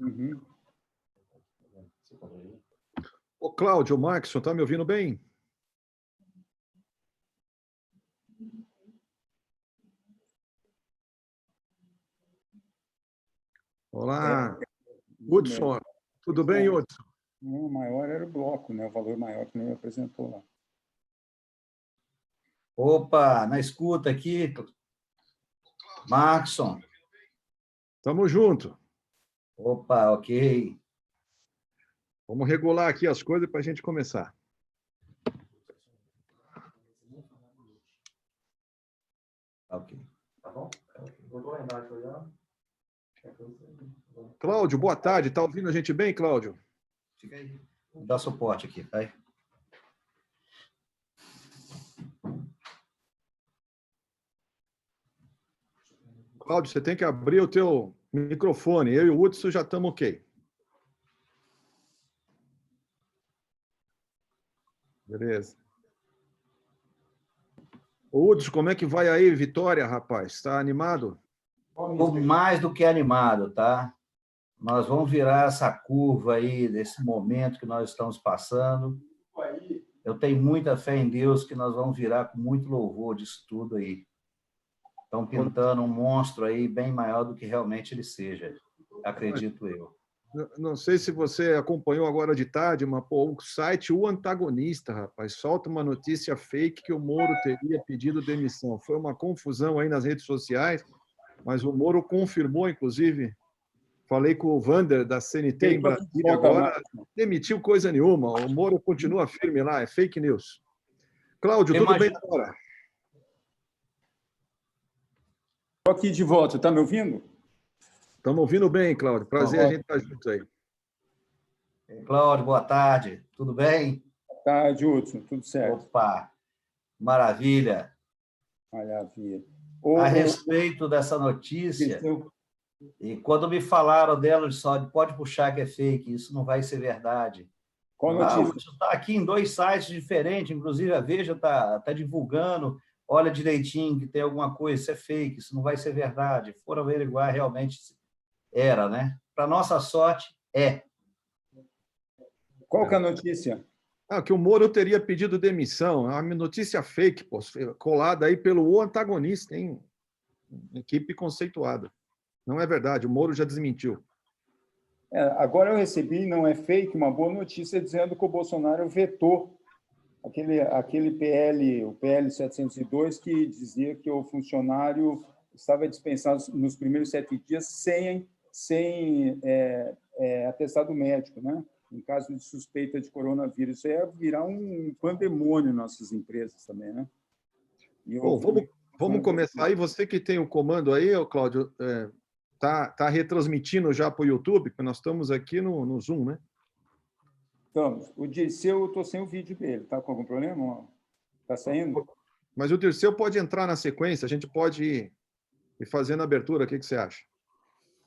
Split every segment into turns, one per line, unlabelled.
Uhum.
Ô, Cláudio, Markson, está me ouvindo bem? Olá, Hudson. Tudo bem, Hudson?
O maior era o bloco, né? O valor maior que ele apresentou lá.
Opa, na escuta aqui, Markson.
Tamo junto.
Opa, ok.
Vamos regular aqui as coisas para a gente começar.
Ok. Tá bom?
Cláudio, boa tarde. Está ouvindo a gente bem, Cláudio?
Fica aí. Vou dar suporte aqui, vai.
Cláudio, você tem que abrir o teu microfone. Eu e o Hudson já estamos ok. Beleza. Ô, Hudson, como é que vai aí, Vitória, rapaz? Está animado?
Estou mais do que animado, tá? Nós vamos virar essa curva aí, desse momento que nós estamos passando. Eu tenho muita fé em Deus que nós vamos virar com muito louvor disso tudo aí. Estão pintando um monstro aí bem maior do que realmente ele seja, acredito eu.
Não sei se você acompanhou agora de tarde, mas pô, o site O Antagonista, rapaz, solta uma notícia fake que o Moro teria pedido demissão. Foi uma confusão aí nas redes sociais, mas o Moro confirmou, inclusive. Falei com o Vander, da CNT em Brasília agora, demitiu coisa nenhuma. O Moro continua firme lá, é fake news. Cláudio, tudo bem agora?
Estou aqui de volta, está me ouvindo?
Estamos ouvindo bem, Cláudio. Prazer a gente estar junto aí.
Cláudio, boa tarde. Tudo bem?
Boa tarde, Hudson. Tudo certo.
Opa, maravilha.
Maravilha.
A respeito dessa notícia, e quando me falaram dela, só pode puxar que é fake, isso não vai ser verdade.
Qual notícia?
Está aqui em 2 sites diferentes, inclusive a Veja está divulgando, olha direitinho que tem alguma coisa, isso é fake, isso não vai ser verdade. Foram averiguar, realmente era, né? Para nossa sorte, é.
Qual que é a notícia?
Que o Moro teria pedido demissão. É uma notícia fake, pô, colada aí pelo O Antagonista, hein? Equipe conceituada. Não é verdade, o Moro já desmentiu.
Agora eu recebi, não é fake, uma boa notícia dizendo que o Bolsonaro vetou aquele PL, o PL 702, que dizia que o funcionário estava dispensado nos primeiros 7 dias sem atestado médico, né? Em caso de suspeita de coronavírus. Isso ia virar um pandemônio em nossas empresas também, né?
Bom, vamos começar aí. Você que tem o comando aí, Cláudio, tá retransmitindo já para o YouTube, porque nós estamos aqui no Zoom, né?
Estamos. O Dirceu, eu estou sem o vídeo dele. Está com algum problema? Está saindo?
Mas o Dirceu pode entrar na sequência, a gente pode ir fazendo a abertura. O que você acha?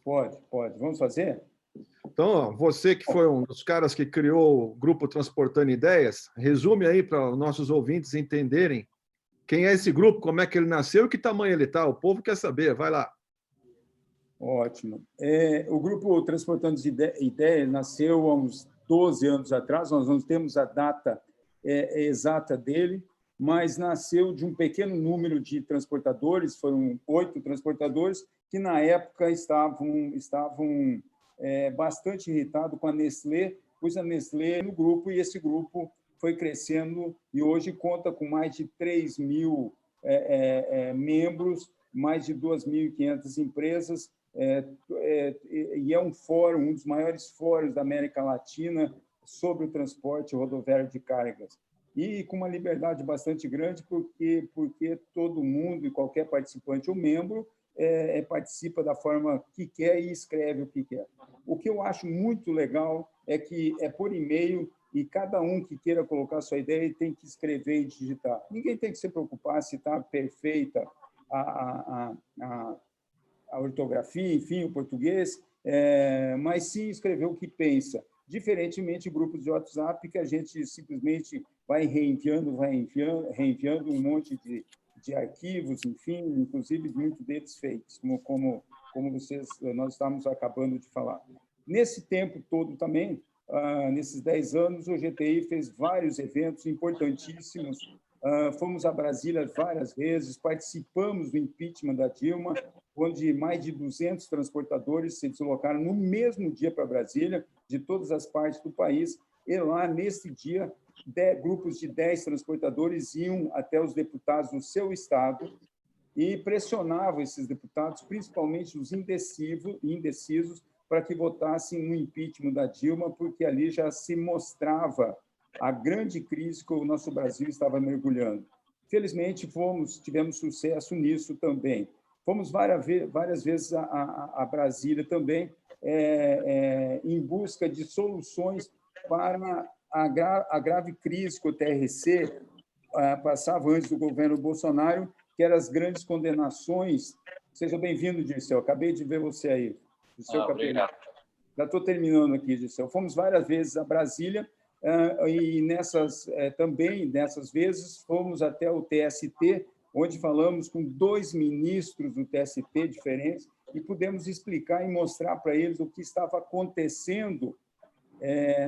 Pode. Vamos fazer?
Então, você que foi um dos caras que criou o Grupo Transportando Ideias, resume aí para os nossos ouvintes entenderem quem é esse grupo, como é que ele nasceu e que tamanho ele está. O povo quer saber, vai lá.
Ótimo. O Grupo Transportando Ideias nasceu há uns 12 anos atrás, nós não temos a data exata dele, mas nasceu de um pequeno número de transportadores, foram 8 transportadores, que na época estavam bastante irritados com a Nestlé, pus a Nestlé no grupo, e esse grupo foi crescendo e hoje conta com mais de 3 mil membros, mais de 2.500 empresas, e é um fórum, um dos maiores fóruns da América Latina sobre o transporte rodoviário de cargas. E com uma liberdade bastante grande, porque todo mundo e qualquer participante ou membro participa da forma que quer e escreve o que quer. O que eu acho muito legal é que é por e-mail e cada um que queira colocar sua ideia tem que escrever e digitar. Ninguém tem que se preocupar se está perfeita a ortografia, enfim, o português, mas sim escrever o que pensa. Diferentemente de grupos de WhatsApp, que a gente simplesmente vai reenviando um monte de arquivos, enfim, inclusive muitos deles fakes, como nós estamos acabando de falar. Nesse tempo todo também, nesses 10 anos, o GTI fez vários eventos importantíssimos. Fomos a Brasília várias vezes, participamos do impeachment da Dilma, onde mais de 200 transportadores se deslocaram no mesmo dia para Brasília, de todas as partes do país, e lá, nesse dia, grupos de 10 transportadores iam até os deputados do seu estado e pressionavam esses deputados, principalmente os indecisos, para que votassem no impeachment da Dilma, porque ali já se mostrava a grande crise que o nosso Brasil estava mergulhando. Felizmente, tivemos sucesso nisso também. Fomos várias vezes a Brasília também, em busca de soluções para a grave crise que o TRC passava antes do governo Bolsonaro, que eram as grandes condenações. Seja bem-vindo, Dirceu. Acabei de ver você aí.
Obrigado.
Já estou terminando aqui, Dirceu. Fomos várias vezes a Brasília e também nessas vezes fomos até o TST, onde falamos com 2 ministros do TST diferentes e pudemos explicar e mostrar para eles o que estava acontecendo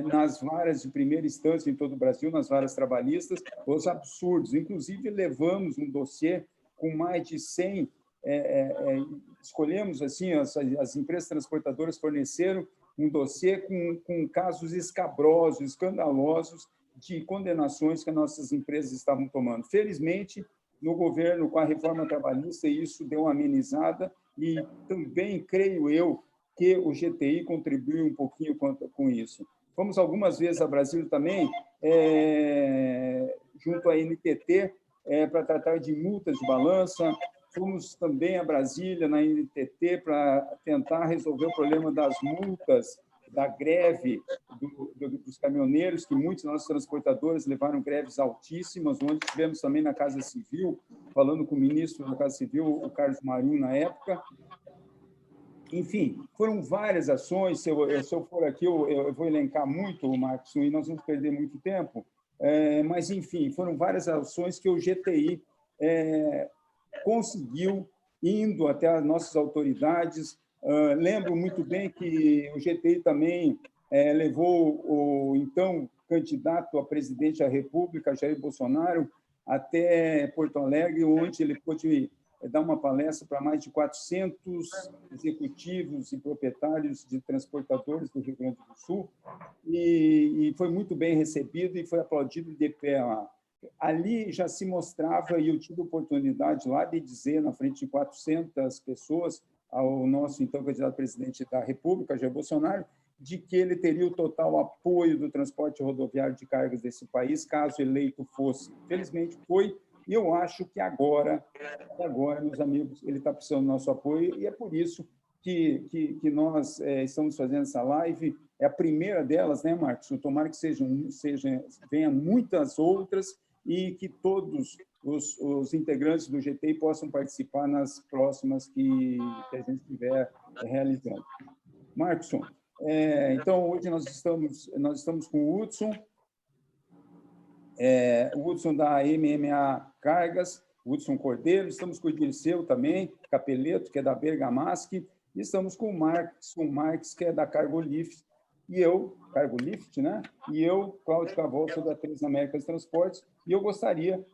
nas varas de primeira instância em todo o Brasil, nas varas trabalhistas, os absurdos. Inclusive, levamos um dossiê com mais de 100, escolhemos, assim, as empresas transportadoras forneceram um dossiê com casos escabrosos, escandalosos, de condenações que as nossas empresas estavam tomando. Felizmente, no governo, com a reforma trabalhista, isso deu uma amenizada e também, creio eu, que o GTI contribuiu um pouquinho com isso. Fomos algumas vezes a Brasília também, junto à NTT, para tratar de multas de balança. Fomos também a Brasília, na NTT, para tentar resolver o problema das multas, da greve dos caminhoneiros, que muitos nossos transportadores levaram greves altíssimas, onde estivemos também na Casa Civil, falando com o ministro da Casa Civil, o Carlos Marinho, na época. Enfim, foram várias ações. Se eu for aqui, eu vou elencar muito, Marcos, e nós vamos perder muito tempo. Mas, enfim, foram várias ações que o GTI conseguiu, indo até as nossas autoridades. Lembro muito bem que o GTI também levou o então candidato a presidente da República, Jair Bolsonaro, até Porto Alegre, onde ele pôde dar uma palestra para mais de 400 executivos e proprietários de transportadores do Rio Grande do Sul, e foi muito bem recebido e foi aplaudido de pé lá. Ali já se mostrava, e eu tive a oportunidade lá de dizer, na frente de 400 pessoas, ao nosso então candidato a presidente da República, Jair Bolsonaro, de que ele teria o total apoio do transporte rodoviário de cargas desse país, caso eleito fosse. Felizmente foi. E eu acho que agora, meus amigos, ele está precisando do nosso apoio, e é por isso que nós estamos fazendo essa live. É a primeira delas, né, Marcos? Tomara que venham muitas outras e que todos os integrantes do GTI possam participar nas próximas que a gente estiver realizando. Marcos, então, hoje nós estamos com o Hudson, o Hudson da MMA Cargas, o Hudson Cordeiro, estamos com o Dirceu também, Capeleto, que é da Bergamasque, e estamos com o Marques, que é da Cargolift, e eu, Cargolift, né? E eu, Cláudio Cavol, sou da Transaméricas Transportes, e eu gostaria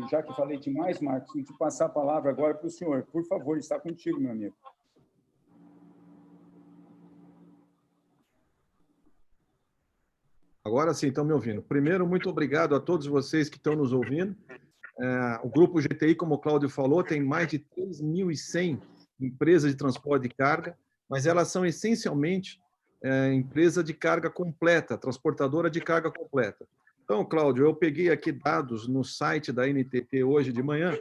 já que falei demais, Marcos, de passar a palavra agora para o senhor. Por favor, está contigo, meu amigo.
Agora sim, estão me ouvindo. Primeiro, muito obrigado a todos vocês que estão nos ouvindo. O Grupo GTI, como o Cláudio falou, tem mais de 3.100 empresas de transporte de carga, mas elas são essencialmente empresa de carga completa, transportadora de carga completa. Então, Cláudio, eu peguei aqui dados no site da NTT hoje de manhã.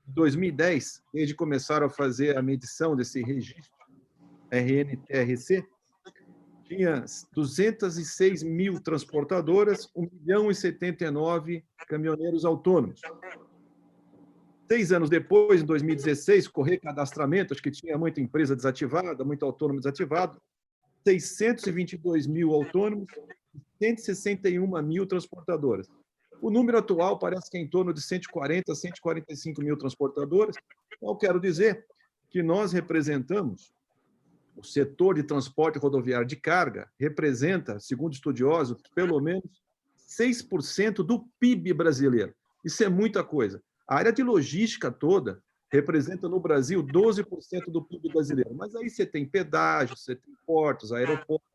Em 2010, desde que começaram a fazer a medição desse registro RNTRC, tinha 206 mil transportadoras, 1.079 caminhoneiros autônomos. 6 anos depois, em 2016, com o recadastramento, acho que tinha muita empresa desativada, muito autônomo desativado, 622 mil autônomos, 161 mil transportadoras. O número atual parece que é em torno de 140 a 145 mil transportadoras. Então, eu quero dizer que nós representamos o setor de transporte rodoviário de carga representa, segundo estudiosos, pelo menos 6% do PIB brasileiro. Isso é muita coisa. A área de logística toda representa no Brasil 12% do PIB brasileiro. Mas aí você tem pedágio, você tem portos, aeroportos,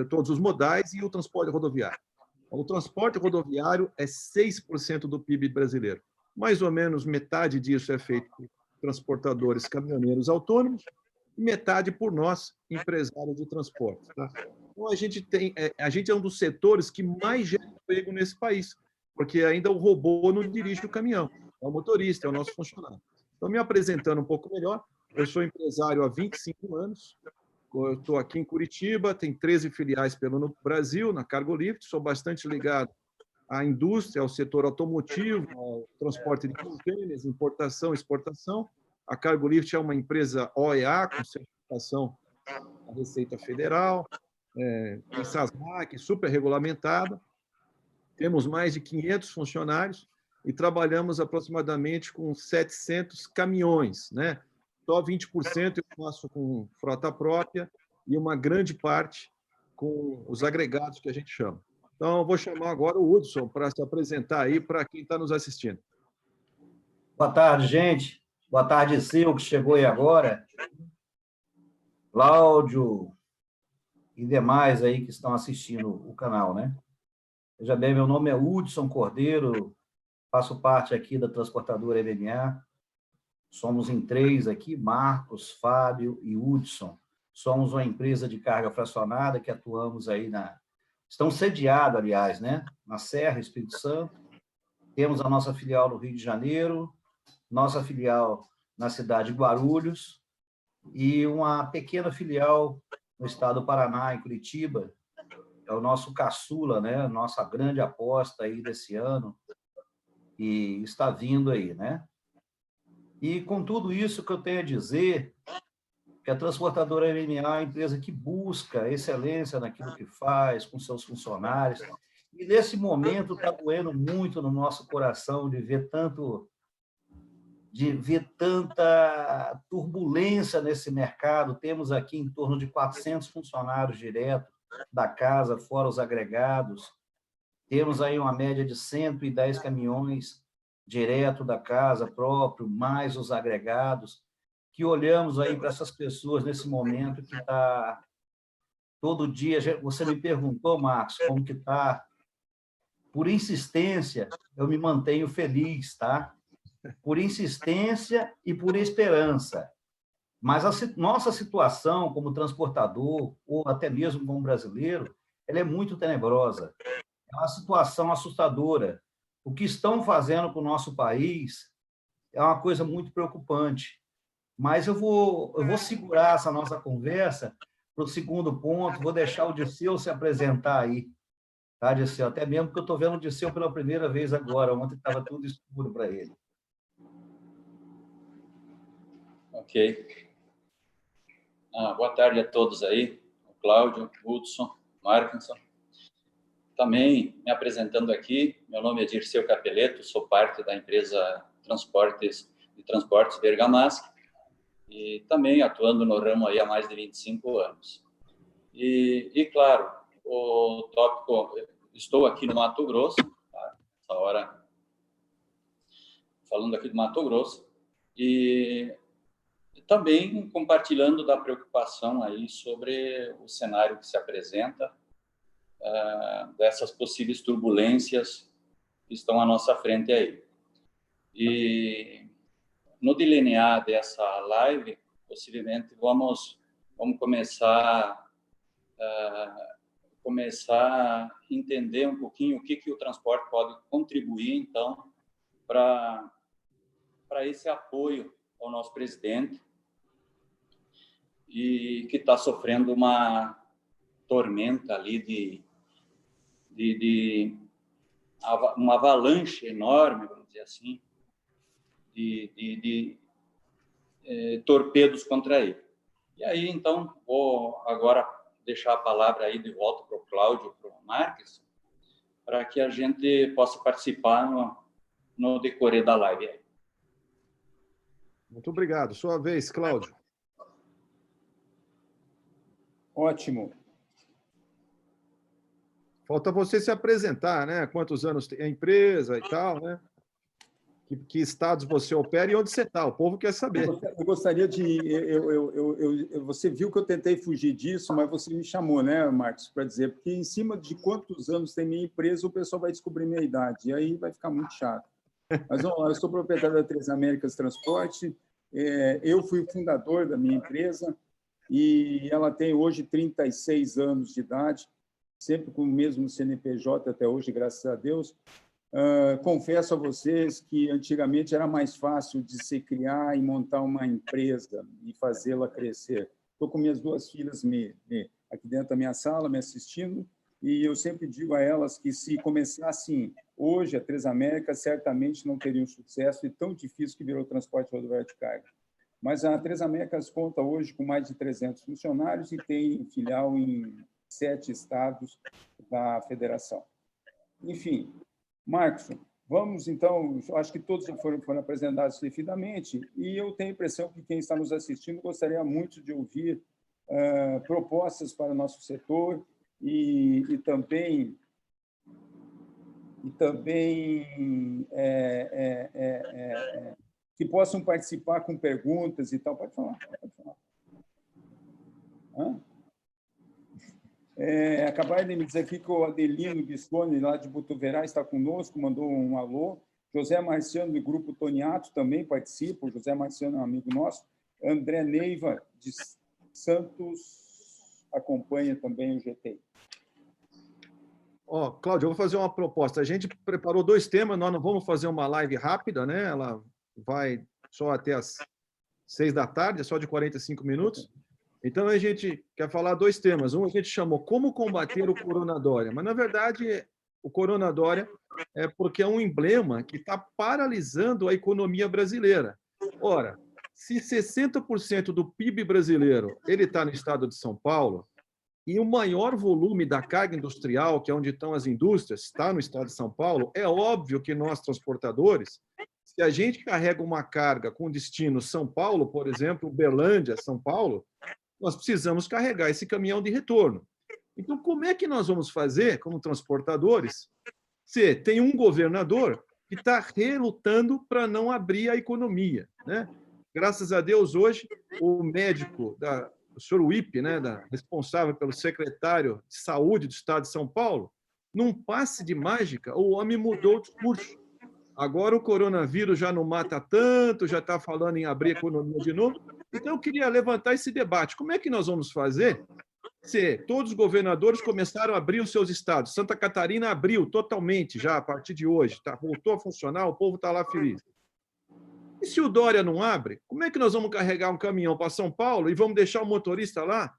todos os modais e o transporte rodoviário. O transporte rodoviário é 6% do PIB brasileiro. Mais ou menos metade disso é feito por transportadores caminhoneiros autônomos e metade por nós, empresários de transporte. Tá? Então, a gente é um dos setores que mais gera emprego nesse país, porque ainda o robô não dirige o caminhão, é o motorista, é o nosso funcionário. Então, me apresentando um pouco melhor, eu sou empresário há 25 anos, eu estou aqui em Curitiba, tem 13 filiais pelo Brasil, na Cargolift, sou bastante ligado à indústria, ao setor automotivo, ao transporte de contêineres, importação e exportação. A Cargolift é uma empresa OEA, com certificação da Receita Federal, em SASMAC, super regulamentada. Temos mais de 500 funcionários e trabalhamos aproximadamente com 700 caminhões, né? Só 20% eu faço com frota própria e uma grande parte com os agregados que a gente chama. Então, eu vou chamar agora o Hudson para se apresentar aí para quem está nos assistindo.
Boa tarde, gente. Boa tarde, Sil, que chegou aí agora. Cláudio e demais aí que estão assistindo o canal, né? Veja bem, meu nome é Hudson Cordeiro, faço parte aqui da transportadora MMA. Somos em 3 aqui, Marcos, Fábio e Hudson. Somos uma empresa de carga fracionada que atuamos aí Estamos sediados, aliás, né? Na Serra, Espírito Santo. Temos a nossa filial no Rio de Janeiro, nossa filial na cidade de Guarulhos e uma pequena filial no estado do Paraná, em Curitiba. É o nosso caçula, né? Nossa grande aposta aí desse ano e está vindo aí, né? E com tudo isso que eu tenho a dizer, que a transportadora MMA é uma empresa que busca excelência naquilo que faz, com seus funcionários, e nesse momento está doendo muito no nosso coração de ver tanta turbulência nesse mercado. Temos aqui em torno de 400 funcionários diretos da casa, fora os agregados. Temos aí uma média de 110 caminhões direto da casa próprio, mais os agregados, que olhamos aí para essas pessoas nesse momento que está todo dia. Você me perguntou, Marcos, como que está? Por insistência, eu me mantenho feliz, tá? Por insistência e por esperança. Mas a nossa situação como transportador, ou até mesmo como brasileiro, ela é muito tenebrosa. É uma situação assustadora. O que estão fazendo com o nosso país é uma coisa muito preocupante. Mas eu vou segurar essa nossa conversa para o segundo ponto, vou deixar o Dirceu se apresentar aí. Tá, Dirceu? Até mesmo porque eu estou vendo o Dirceu pela primeira vez agora, ontem estava tudo escuro para ele.
Ok. Boa tarde a todos aí, o Cláudio, o Hudson, o Markinson. Também me apresentando aqui, meu nome é Dirceu Capeleto, sou parte da empresa Transportes Bergamasque e também atuando no ramo aí há mais de 25 anos. E claro, o tópico, estou aqui no Mato Grosso, tá? Essa hora falando aqui do Mato Grosso, e também compartilhando da preocupação aí sobre o cenário que se apresenta, dessas possíveis turbulências que estão à nossa frente aí. E no delinear dessa live, possivelmente vamos começar a entender um pouquinho o que o transporte pode contribuir, então, para esse apoio ao nosso presidente, e que está sofrendo uma tormenta ali de uma avalanche enorme, vamos dizer assim, de torpedos contra ele. E aí, então, vou agora deixar a palavra aí de volta para o Cláudio, para o Marques, para que a gente possa participar no decorrer da live aí.
Muito obrigado. Sua vez, Cláudio.
Ótimo.
Falta você se apresentar, né? Quantos anos tem a empresa e tal, né? Que estados você opera e onde você está? O povo quer saber.
Eu gostaria de... você viu que eu tentei fugir disso, mas você me chamou, né, Marcos, para dizer, porque em cima de quantos anos tem minha empresa, o pessoal vai descobrir minha idade, e aí vai ficar muito chato. Mas vamos lá, eu sou proprietário da Três Américas Transporte, eu fui o fundador da minha empresa, e ela tem hoje 36 anos de idade, sempre com o mesmo CNPJ até hoje, graças a Deus. Confesso a vocês que antigamente era mais fácil de se criar e montar uma empresa e fazê-la crescer. Estou com minhas duas filhas aqui dentro da minha sala, me assistindo, e eu sempre digo a elas que se começassem hoje a Três Américas, certamente não teriam sucesso e tão difícil que virou o transporte rodoviário de carga. Mas a Três Américas conta hoje com mais de 300 funcionários e tem filial em 7 estados da federação. Enfim, Marcos, vamos então, acho que todos já foram apresentados devidamente, e eu tenho a impressão que quem está nos assistindo gostaria muito de ouvir propostas para o nosso setor e também que possam participar com perguntas e tal. Pode falar. Acabaram de me dizer aqui que o Adelino Biscone, lá de Botuverá, está conosco, mandou um alô. José Marciano, do Grupo Toniato, também participa. O José Marciano é um amigo nosso. André Neiva, de Santos, acompanha também o GTI.
Cláudio, eu vou fazer uma proposta. A gente preparou 2 temas, nós não vamos fazer uma live rápida, né? Ela vai só até às 6 da tarde, é só de 45 minutos. Então, a gente quer falar 2 temas. Um, a gente chamou Como Combater o Coronadória. Mas, na verdade, o Coronadória é porque é um emblema que está paralisando a economia brasileira. Ora, se 60% do PIB brasileiro ele está no estado de São Paulo, e o maior volume da carga industrial, que é onde estão as indústrias, está no estado de São Paulo, é óbvio que nós, transportadores, se a gente carrega uma carga com destino São Paulo, por exemplo, Uberlândia, São Paulo, nós precisamos carregar esse caminhão de retorno. Então, como é que nós vamos fazer, como transportadores, se tem um governador que está relutando para não abrir a economia, né? Graças a Deus, hoje, o médico, o senhor Wippe, né, responsável pelo secretário de Saúde do Estado de São Paulo, num passe de mágica, o homem mudou o discurso. Agora o coronavírus já não mata tanto, já está falando em abrir a economia de novo. Então, eu queria levantar esse debate. Como é que nós vamos fazer se todos os governadores começaram a abrir os seus estados? Santa Catarina abriu totalmente já a partir de hoje, voltou a funcionar, o povo está lá feliz. E se o Dória não abre, como é que nós vamos carregar um caminhão para São Paulo e vamos deixar o motorista lá,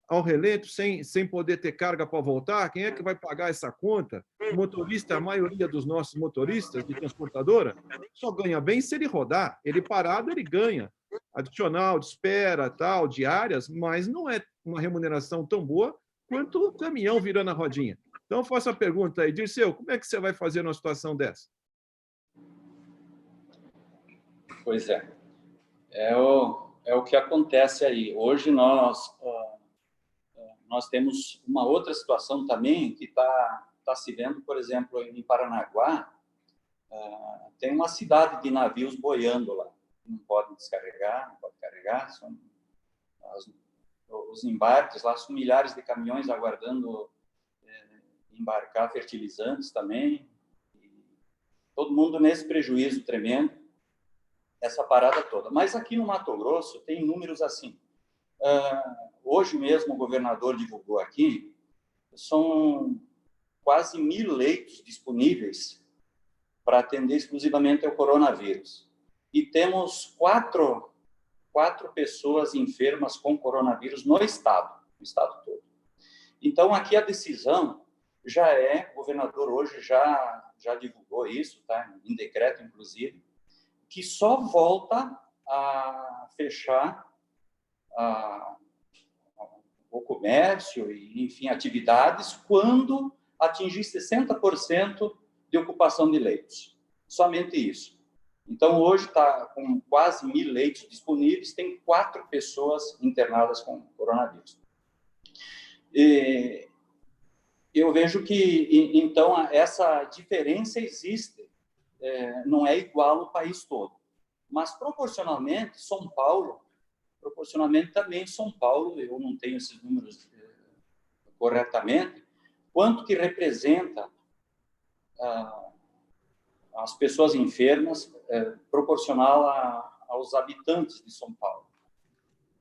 ao relento, sem poder ter carga para voltar? Quem é que vai pagar essa conta? O motorista, a maioria dos nossos motoristas de transportadora, só ganha bem se ele rodar. Ele parado, ele ganha. Adicional, de espera, tal, diárias, mas não é uma remuneração tão boa quanto o caminhão virando a rodinha. Então, eu faço a pergunta aí, Dirceu, como é que você vai fazer numa situação dessa?
Pois é. É o que acontece aí. Hoje nós temos uma outra situação também que está se vendo, por exemplo, em Paranaguá, tem uma cidade de navios boiando lá. Não podem descarregar, não podem carregar. Os embarques lá são milhares de caminhões aguardando embarcar fertilizantes também. E todo mundo nesse prejuízo tremendo, essa parada toda. Mas aqui no Mato Grosso tem números assim. Hoje mesmo o governador divulgou aqui, são quase 1.000 leitos disponíveis para atender exclusivamente ao coronavírus. E temos quatro pessoas enfermas com coronavírus no estado todo. Então, aqui a decisão já o governador hoje já divulgou isso, tá? Em decreto, inclusive, que só volta a fechar o comércio e, enfim, atividades quando atingir 60% de ocupação de leitos. Somente isso. Então, hoje está com quase 1.000 leitos disponíveis, tem 4 pessoas internadas com coronavírus. Eu vejo que, então, essa diferença existe, não é igual o país todo. Mas, proporcionalmente, São Paulo, eu não tenho esses números corretamente, quanto que representa as pessoas enfermas proporcional aos habitantes de São Paulo.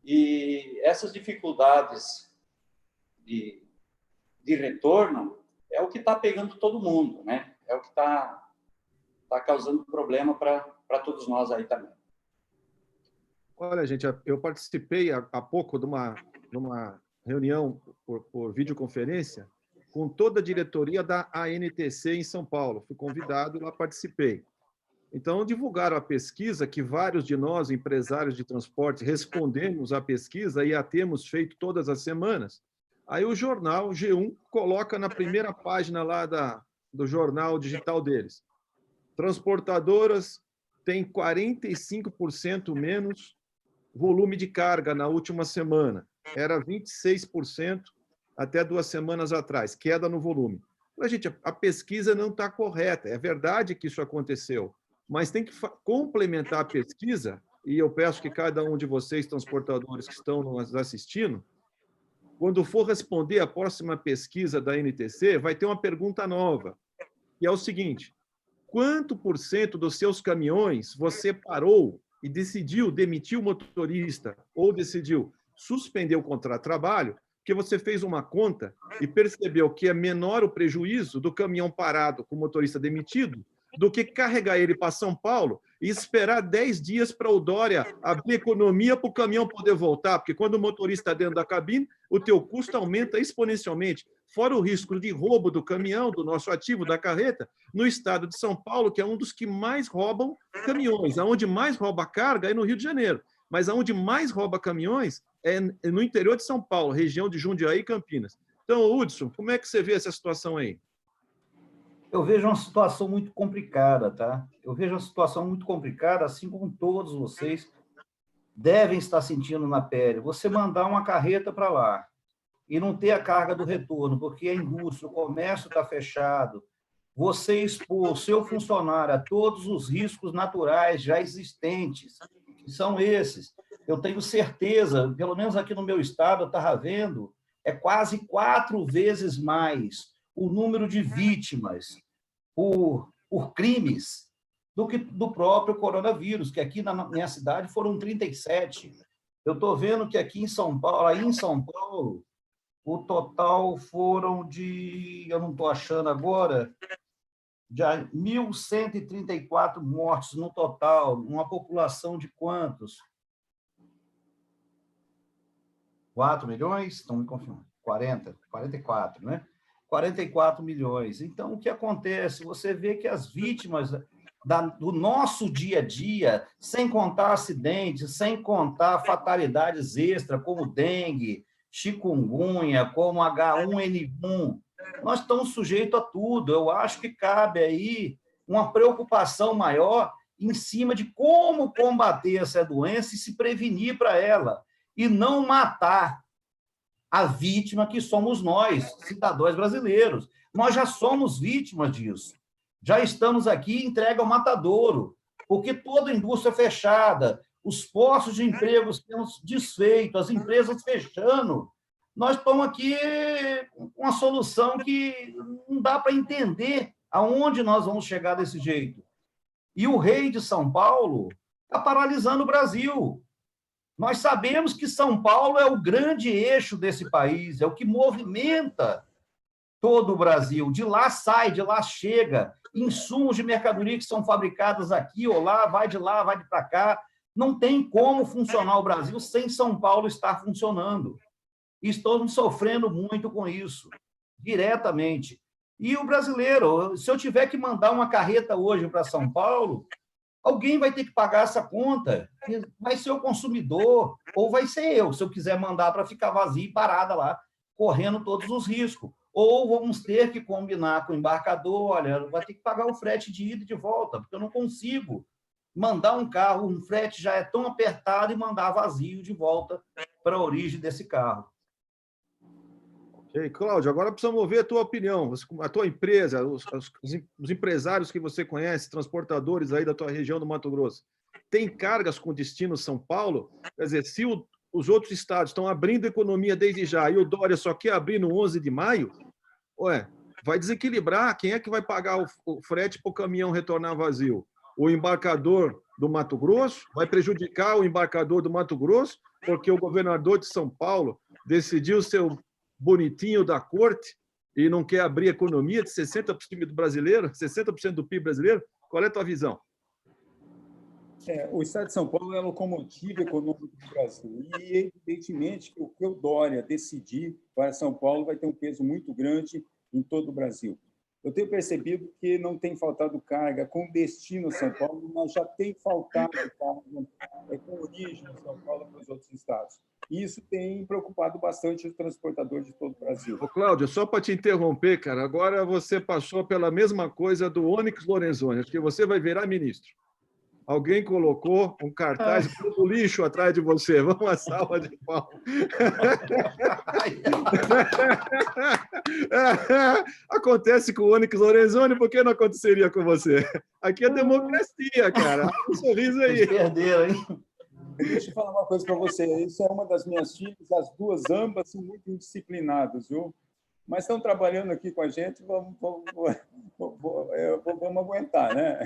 E essas dificuldades de retorno é o que está pegando todo mundo, né? É o que está causando problema para todos nós aí também.
Olha, gente, eu participei há pouco de uma reunião por videoconferência com toda a diretoria da ANTC em São Paulo. Fui convidado e lá participei. Então, divulgaram a pesquisa que vários de nós, empresários de transporte, respondemos à pesquisa e a temos feito todas as semanas. Aí o jornal G1 coloca na primeira página lá do jornal digital deles: transportadoras têm 45% menos volume de carga na última semana. Era 26% até 2 semanas atrás, queda no volume. Mas, gente, a pesquisa não está correta. É verdade que isso aconteceu, mas tem que complementar a pesquisa, e eu peço que cada um de vocês, transportadores que estão nos assistindo, quando for responder a próxima pesquisa da NTC, vai ter uma pergunta nova, que é o seguinte: quanto por cento dos seus caminhões você parou e decidiu demitir o motorista ou decidiu suspender o contrato de trabalho porque você fez uma conta e percebeu que é menor o prejuízo do caminhão parado com o motorista demitido do que carregar ele para São Paulo e esperar 10 dias para o Dória abrir economia para o caminhão poder voltar, porque quando o motorista está dentro da cabine, o teu custo aumenta exponencialmente, fora o risco de roubo do caminhão, do nosso ativo, da carreta, no estado de São Paulo, que é um dos que mais roubam caminhões. Aonde mais rouba carga é no Rio de Janeiro, mas aonde mais rouba caminhões é no interior de São Paulo, região de Jundiaí e Campinas. Então, Hudson, como é que você vê essa situação aí?
Eu vejo uma situação muito complicada, tá? Eu vejo uma situação muito complicada, assim como todos vocês devem estar sentindo na pele. Você mandar uma carreta para lá e não ter a carga do retorno, porque a indústria, o comércio está fechado, você expor o seu funcionário a todos os riscos naturais já existentes, que são esses. Eu tenho certeza, pelo menos aqui no meu estado, eu estava vendo, é quase 4 vezes mais o número de vítimas por crimes do que do próprio coronavírus, que aqui na minha cidade foram 37. Eu estou vendo que aqui em São Paulo, o total foram eu não estou achando agora, de 1.134 mortes no total, uma população de quantos? 4 milhões? Estão me confirmando. 44, né? 44 milhões. Então, o que acontece? Você vê que as vítimas do nosso dia a dia, sem contar acidentes, sem contar fatalidades extras, como dengue, chikungunya, como H1N1, nós estamos sujeitos a tudo. Eu acho que cabe aí uma preocupação maior em cima de como combater essa doença e se prevenir para ela, e não matar a vítima que somos nós, cidadãos brasileiros. Nós já somos vítimas disso. Já estamos aqui entregue ao matadouro, porque toda a indústria fechada, os postos de emprego temos desfeitos, as empresas fechando. Nós estamos aqui com uma solução que não dá para entender aonde nós vamos chegar desse jeito. E o rei de São Paulo está paralisando o Brasil. Nós sabemos que São Paulo é o grande eixo desse país, é o que movimenta todo o Brasil. De lá sai, de lá chega. Insumos de mercadoria que são fabricados aqui ou lá, vai de lá, vai de para cá. Não tem como funcionar o Brasil sem São Paulo estar funcionando. E estamos sofrendo muito com isso, diretamente. E o brasileiro, se eu tiver que mandar uma carreta hoje para São Paulo, alguém vai ter que pagar essa conta. Vai ser o consumidor, ou vai ser eu, se eu quiser mandar para ficar vazia e parada lá, correndo todos os riscos. Ou vamos ter que combinar com o embarcador, olha, vai ter que pagar o frete de ida e de volta, porque eu não consigo mandar um carro, um frete já é tão apertado, e mandar vazio de volta para a origem desse carro.
Ei, Cláudio, agora precisamos ouvir a tua opinião, a tua empresa, os empresários que você conhece, transportadores aí da tua região do Mato Grosso. Tem cargas com destino São Paulo? Quer dizer, se os outros estados estão abrindo economia desde já e o Dória só quer abrir no 11 de maio, ué, vai desequilibrar. Quem é que vai pagar o frete para o caminhão retornar vazio? O embarcador do Mato Grosso? Vai prejudicar o embarcador do Mato Grosso porque o governador de São Paulo decidiu ser o bonitinho da corte e não quer abrir a economia de 60% do brasileiro, 60% do PIB brasileiro? Qual é a tua visão?
O Estado de São Paulo é a locomotiva econômica do Brasil e, evidentemente, que o que o Dória decidir para São Paulo vai ter um peso muito grande em todo o Brasil. Eu tenho percebido que não tem faltado carga com destino a São Paulo, mas já tem faltado carga com origem em São Paulo para os outros estados. E isso tem preocupado bastante os transportadores de todo o Brasil.
Ô, Cláudio, só para te interromper, cara, agora você passou pela mesma coisa do Onyx Lorenzoni, acho que você vai virar ministro. Alguém colocou um cartaz do lixo atrás de você. Vamos uma salva de palmas. Acontece com o Onyx Lorenzoni, por que não aconteceria com você? Aqui é democracia, cara. Um sorriso aí.
Vocês perderam, hein?
Deixa eu falar uma coisa para você. Isso é uma das minhas filhas, as duas, ambas, são muito indisciplinadas, viu? Mas estão trabalhando aqui com a gente, vamos aguentar, né?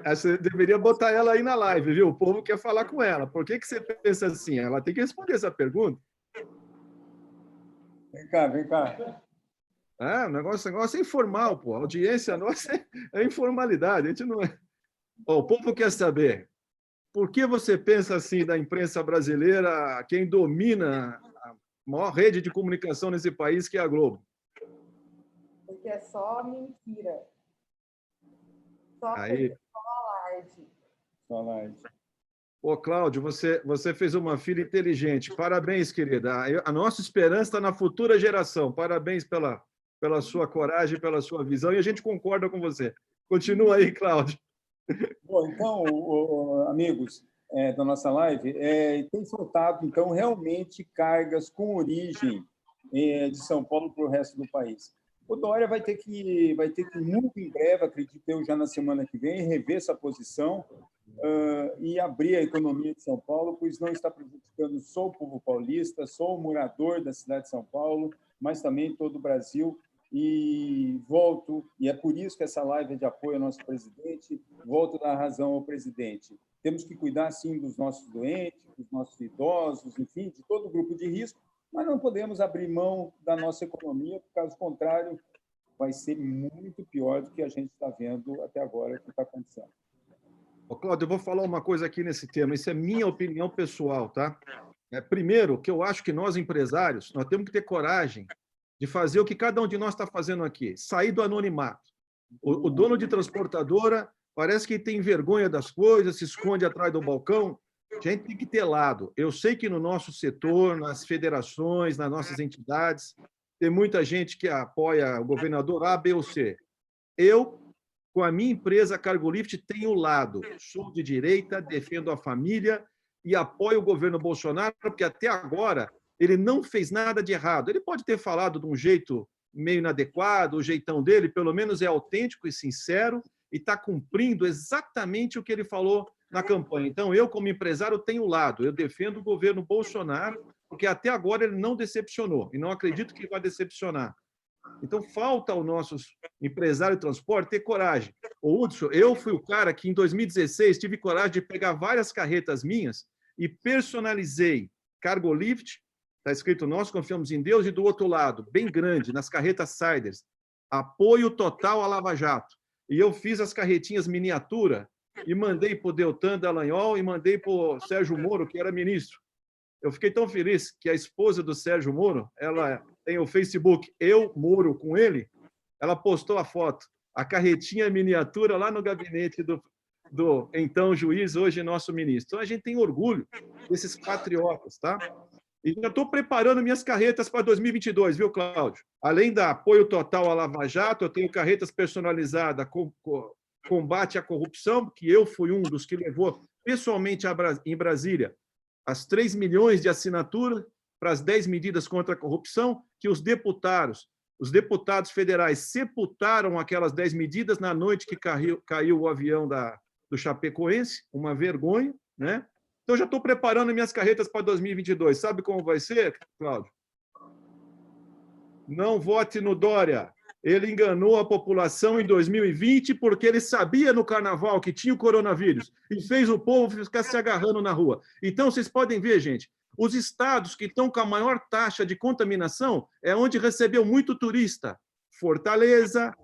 Você deveria botar ela aí na live, viu? O povo quer falar com ela. Por que você pensa assim? Ela tem que responder essa pergunta.
Vem cá, vem cá.
O negócio é informal, pô. A audiência nossa é informalidade. A gente não é... O povo quer saber por que você pensa assim da imprensa brasileira, quem domina a maior rede de comunicação nesse país, que é a Globo?
Porque é só mentira.
Aí.
Só live.
Ô, Cláudio, você fez uma filha inteligente. Parabéns, querida. A nossa esperança está na futura geração. Parabéns pela sua coragem, pela sua visão, e a gente concorda com você. Continua aí, Cláudio.
Bom, então, amigos da nossa live, tem faltado, então, realmente cargas com origem de São Paulo para o resto do país. O Dória vai ter que, muito em breve, acredito eu, já na semana que vem, rever essa posição e abrir a economia de São Paulo, pois não está prejudicando só o povo paulista, só o morador da cidade de São Paulo, mas também todo o Brasil. E é por isso que essa live é de apoio ao nosso presidente, volto a dar razão ao presidente. Temos que cuidar, sim, dos nossos doentes, dos nossos idosos, enfim, de todo o grupo de risco, mas não podemos abrir mão da nossa economia, porque, caso contrário, vai ser muito pior do que a gente está vendo até agora que está acontecendo.
Ô, Cláudio, eu vou falar uma coisa aqui nesse tema, isso é minha opinião pessoal, tá? Primeiro, que eu acho que nós, empresários, nós temos que ter coragem de fazer o que cada um de nós está fazendo aqui, sair do anonimato. O dono de transportadora parece que tem vergonha das coisas, se esconde atrás do balcão. A gente tem que ter lado. Eu sei que no nosso setor, nas federações, nas nossas entidades, tem muita gente que apoia o governador A, B ou C. Eu, com a minha empresa Cargolift, tenho lado. Sou de direita, defendo a família e apoio o governo Bolsonaro, porque até agora ele não fez nada de errado. Ele pode ter falado de um jeito meio inadequado, o jeitão dele, pelo menos é autêntico e sincero, e está cumprindo exatamente o que ele falou na campanha. Então, eu, como empresário, tenho lado. Eu defendo o governo Bolsonaro, porque até agora ele não decepcionou, e não acredito que vai decepcionar. Então, falta aos nossos empresários de transporte ter coragem. O Hudson, eu fui o cara que, em 2016, tive coragem de pegar várias carretas minhas e personalizei Cargolift. Está escrito, nós confiamos em Deus, e do outro lado, bem grande, nas carretas Siders, apoio total à Lava Jato. E eu fiz as carretinhas miniatura e mandei para o Deltan Dallagnol e mandei para o Sérgio Moro, que era ministro. Eu fiquei tão feliz que a esposa do Sérgio Moro, ela tem o Facebook Eu Moro com ele, ela postou a foto, a carretinha miniatura lá no gabinete do então juiz, hoje nosso ministro. Então, a gente tem orgulho desses patriotas, tá? E já estou preparando minhas carretas para 2022, viu, Cláudio? Além da apoio total à Lava Jato, eu tenho carretas personalizadas com combate à corrupção, que eu fui um dos que levou pessoalmente em Brasília as 3 milhões de assinaturas para as 10 medidas contra a corrupção, que os deputados federais sepultaram aquelas 10 medidas na noite que caiu o avião do Chapecoense, uma vergonha, né? Então, já estou preparando minhas carretas para 2022. Sabe como vai ser, Cláudio? Não vote no Dória. Ele enganou a população em 2020 porque ele sabia no carnaval que tinha o coronavírus e fez o povo ficar se agarrando na rua. Então, vocês podem ver, gente, os estados que estão com a maior taxa de contaminação é onde recebeu muito turista. Fortaleza,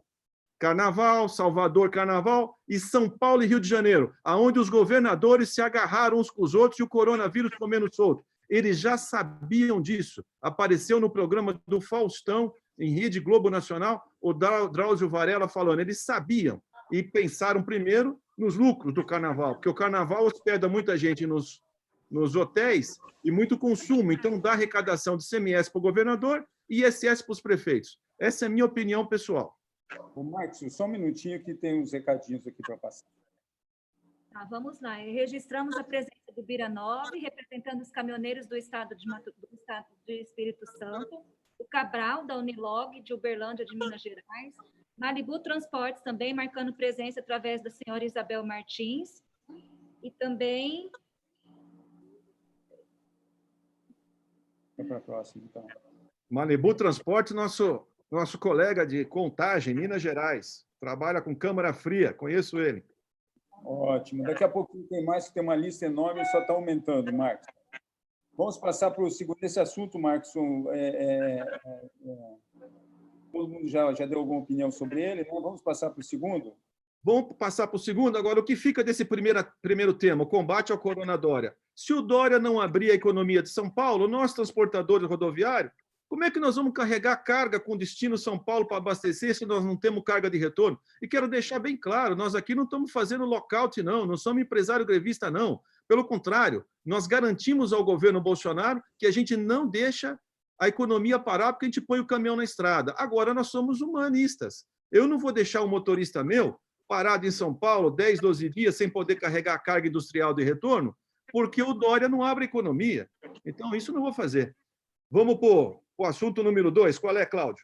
Carnaval, Salvador, Carnaval, e São Paulo e Rio de Janeiro, aonde os governadores se agarraram uns com os outros e o coronavírus comendo solto. Eles já sabiam disso. Apareceu no programa do Faustão, em Rede Globo Nacional, o Drauzio Varela falando. Eles sabiam e pensaram primeiro nos lucros do Carnaval, porque o Carnaval hospeda muita gente nos hotéis e muito consumo, então dá arrecadação de CMS para o governador e ISS para os prefeitos. Essa é a minha opinião pessoal.
Ô, Marcos, só um minutinho que tem uns recadinhos aqui para passar.
Tá, vamos lá. Registramos a presença do Bira 9, representando os caminhoneiros do estado de Espírito Santo, o Cabral, da Unilog, de Uberlândia, de Minas Gerais, Malibu Transportes também, marcando presença através da senhora Isabel Martins, e também...
Vai para a próxima, então.
Malibu Transportes, nosso colega de Contagem, Minas Gerais, trabalha com câmara fria, conheço ele.
Ótimo. Daqui a pouquinho tem mais, que tem uma lista enorme e só está aumentando, Marcos. Vamos passar para o segundo. Esse assunto, Marcos, todo mundo já deu alguma opinião sobre ele, né? Vamos passar para o segundo?
Vamos passar para o segundo. Agora, o que fica desse primeiro tema, o combate ao Corona Dória? Se o Dória não abrir a economia de São Paulo, nós, transportadores rodoviários, como é que nós vamos carregar carga com destino São Paulo para abastecer se nós não temos carga de retorno? E quero deixar bem claro, nós aqui não estamos fazendo lockout, não somos empresário grevista, não. Pelo contrário, nós garantimos ao governo Bolsonaro que a gente não deixa a economia parar porque a gente põe o caminhão na estrada. Agora, nós somos humanistas. Eu não vou deixar um motorista meu parado em São Paulo 10, 12 dias sem poder carregar a carga industrial de retorno, porque o Dória não abre a economia. Então, isso eu não vou fazer. Vamos para o assunto número 2. Qual é, Cláudio?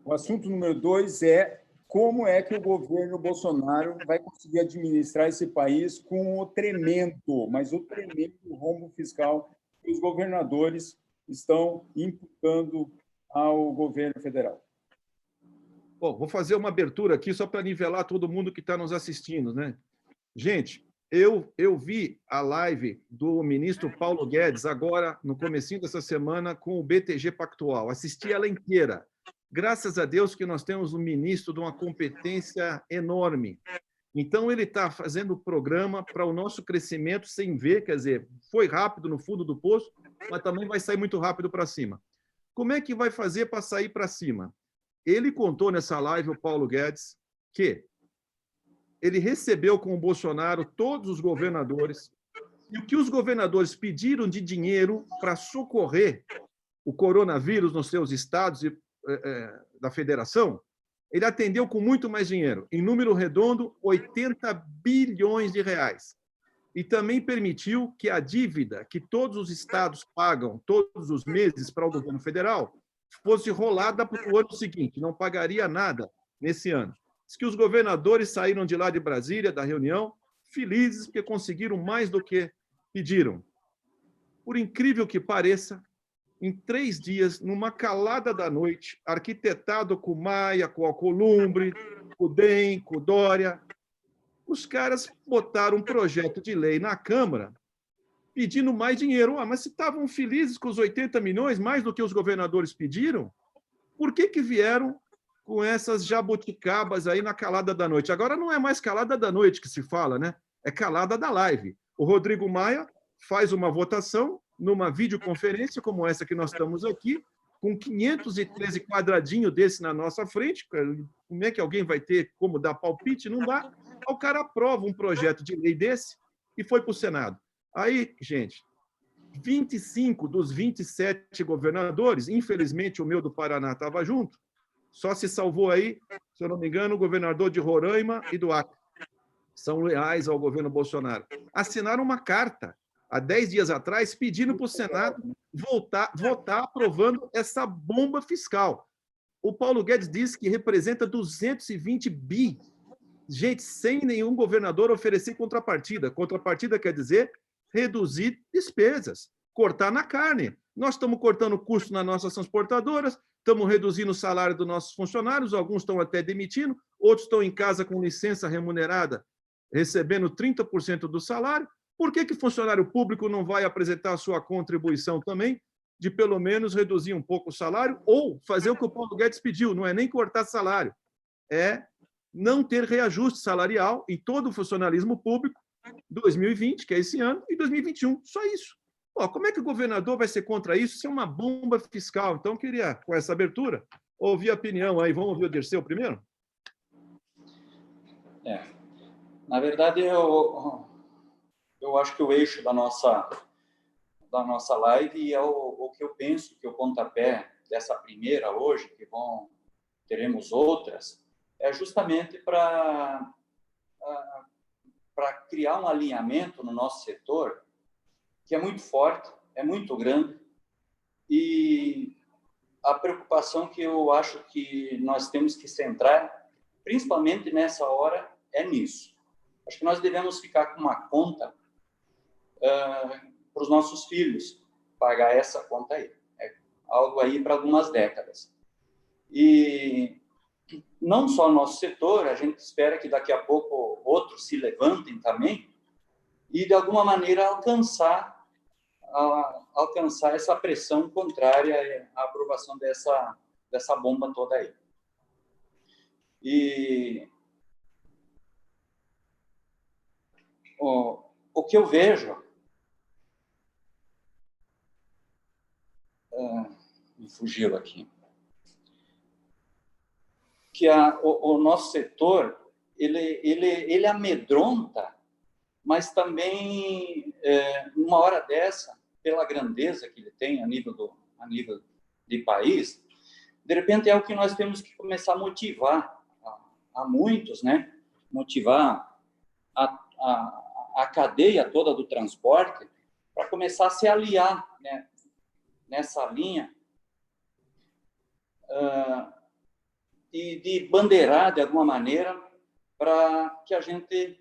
O assunto número 2 é como é que o governo Bolsonaro vai conseguir administrar esse país com o tremendo rombo fiscal que os governadores estão imputando ao governo federal.
Bom, vou fazer uma abertura aqui só para nivelar todo mundo que está nos assistindo, né? Gente, eu vi a live do ministro Paulo Guedes agora, no comecinho dessa semana, com o BTG Pactual. Assisti ela inteira. Graças a Deus que nós temos um ministro de uma competência enorme. Então, ele está fazendo o programa para o nosso crescimento sem ver, quer dizer, foi rápido no fundo do poço, mas também vai sair muito rápido para cima. Como é que vai fazer para sair para cima? Ele contou nessa live, o Paulo Guedes, que ele recebeu com o Bolsonaro todos os governadores, e o que os governadores pediram de dinheiro para socorrer o coronavírus nos seus estados da federação, ele atendeu com muito mais dinheiro, em número redondo, 80 bilhões de reais. E também permitiu que a dívida que todos os estados pagam todos os meses para o governo federal fosse rolada para o ano seguinte, não pagaria nada nesse ano. Diz que os governadores saíram de lá de Brasília, da reunião, felizes porque conseguiram mais do que pediram. Por incrível que pareça, em 3 dias, numa calada da noite, arquitetado com Maia, com Alcolumbre, com o DEM, com o Dória, os caras botaram um projeto de lei na Câmara pedindo mais dinheiro. Mas se estavam felizes com os 80 milhões, mais do que os governadores pediram, por que vieram com essas jabuticabas aí na calada da noite? Agora não é mais calada da noite que se fala, né? É calada da live. O Rodrigo Maia faz uma votação numa videoconferência como essa que nós estamos aqui, com 513 quadradinhos desse na nossa frente. Como é que alguém vai ter como dar palpite? Não dá. O cara aprova um projeto de lei desse e foi para o Senado. Aí, gente, 25 dos 27 governadores, infelizmente o meu do Paraná estava junto, só se salvou aí, se eu não me engano, o governador de Roraima e do Acre. São leais ao governo Bolsonaro. Assinaram uma carta há 10 dias atrás, pedindo para o Senado votar aprovando essa bomba fiscal. O Paulo Guedes disse que representa 220 bi. Gente, sem nenhum governador oferecer contrapartida. Contrapartida quer dizer reduzir despesas, cortar na carne. Nós estamos cortando custo nas nossas transportadoras, estamos reduzindo o salário dos nossos funcionários, alguns estão até demitindo, outros estão em casa com licença remunerada, recebendo 30% do salário. Por que funcionário público não vai apresentar a sua contribuição também, de pelo menos reduzir um pouco o salário, ou fazer o que o Paulo Guedes pediu, não é nem cortar salário, é não ter reajuste salarial em todo o funcionalismo público 2020, que é esse ano, e 2021. Só isso. Pô, como é que o governador vai ser contra isso? Isso é uma bomba fiscal. Então, eu queria, com essa abertura, ouvir a opinião aí. Vamos ouvir o Dirceu primeiro?
Na verdade, eu acho que o eixo da nossa live é o que eu penso que o pontapé dessa primeira hoje, que teremos outras, é justamente para criar um alinhamento no nosso setor que é muito forte, é muito grande, e a preocupação que eu acho que nós temos que centrar, principalmente nessa hora, é nisso. Acho que nós devemos ficar com uma conta para os nossos filhos, pagar essa conta aí. É algo aí para algumas décadas. E não só o nosso setor, a gente espera que daqui a pouco outros se levantem também e, de alguma maneira, alcançar essa pressão contrária à aprovação dessa bomba toda aí. E o que eu vejo... me fugiu aqui. Que o nosso setor, ele amedronta, mas também, numa hora dessa, pela grandeza que ele tem a nível de país, de repente é o que nós temos que começar a motivar a muitos, né? Motivar a cadeia toda do transporte para começar a se aliar, né, nessa linha e de bandeirar, de alguma maneira, para que a gente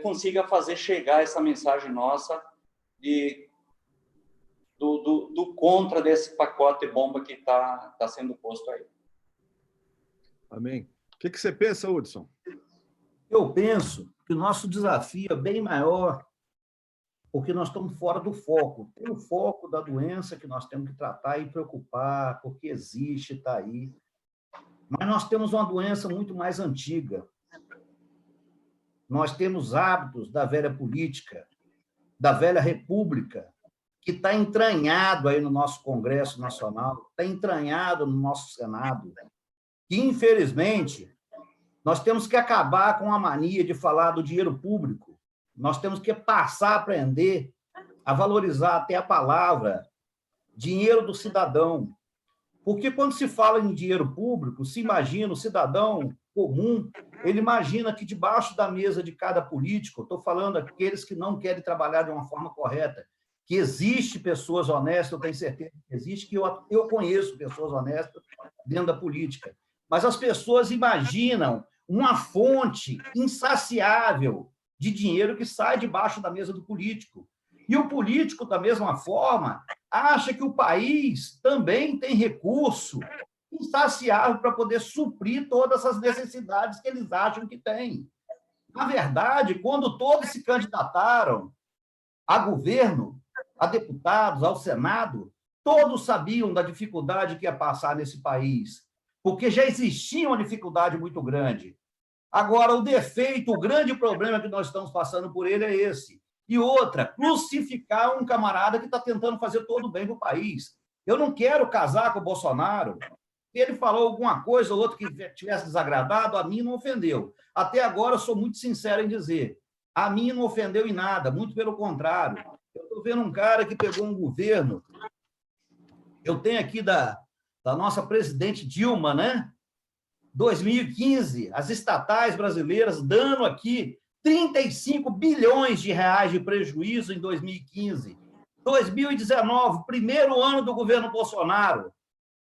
consiga fazer chegar essa mensagem nossa do contra desse pacote bomba que está sendo posto aí.
Amém. O que você pensa, Hudson?
Eu penso que o nosso desafio é bem maior, porque nós estamos fora do foco. Tem o foco da doença que nós temos que tratar e preocupar, porque existe, está aí. Mas nós temos uma doença muito mais antiga. Nós temos hábitos da velha política, da velha república, que está entranhado aí no nosso Congresso Nacional, está entranhado no nosso Senado. E, infelizmente, nós temos que acabar com a mania de falar do dinheiro público. Nós temos que passar a aprender a valorizar até a palavra dinheiro do cidadão. Porque quando se fala em dinheiro público, se imagina o cidadão comum, ele imagina que debaixo da mesa de cada político, estou falando aqueles que não querem trabalhar de uma forma correta, que existe pessoas honestas, eu tenho certeza que existe, que eu conheço pessoas honestas dentro da política. Mas as pessoas imaginam uma fonte insaciável de dinheiro que sai debaixo da mesa do político. E o político, da mesma forma, acha que o país também tem recurso insaciável para poder suprir todas as necessidades que eles acham que têm. Na verdade, quando todos se candidataram a governo, a deputados, ao Senado, todos sabiam da dificuldade que ia passar nesse país, porque já existia uma dificuldade muito grande. Agora, o defeito, o grande problema que nós estamos passando por ele é esse. E outra, crucificar um camarada que está tentando fazer todo o bem para o país. Eu não quero casar com o Bolsonaro. Se ele falou alguma coisa ou outra que tivesse desagradado, a mim não ofendeu. Até agora, eu sou muito sincero em dizer, a mim não ofendeu em nada, muito pelo contrário. Eu estou vendo um cara que pegou um governo, eu tenho aqui da nossa presidente Dilma, né? 2015, as estatais brasileiras dando aqui 35 bilhões de reais de prejuízo em 2015. 2019, primeiro ano do governo Bolsonaro,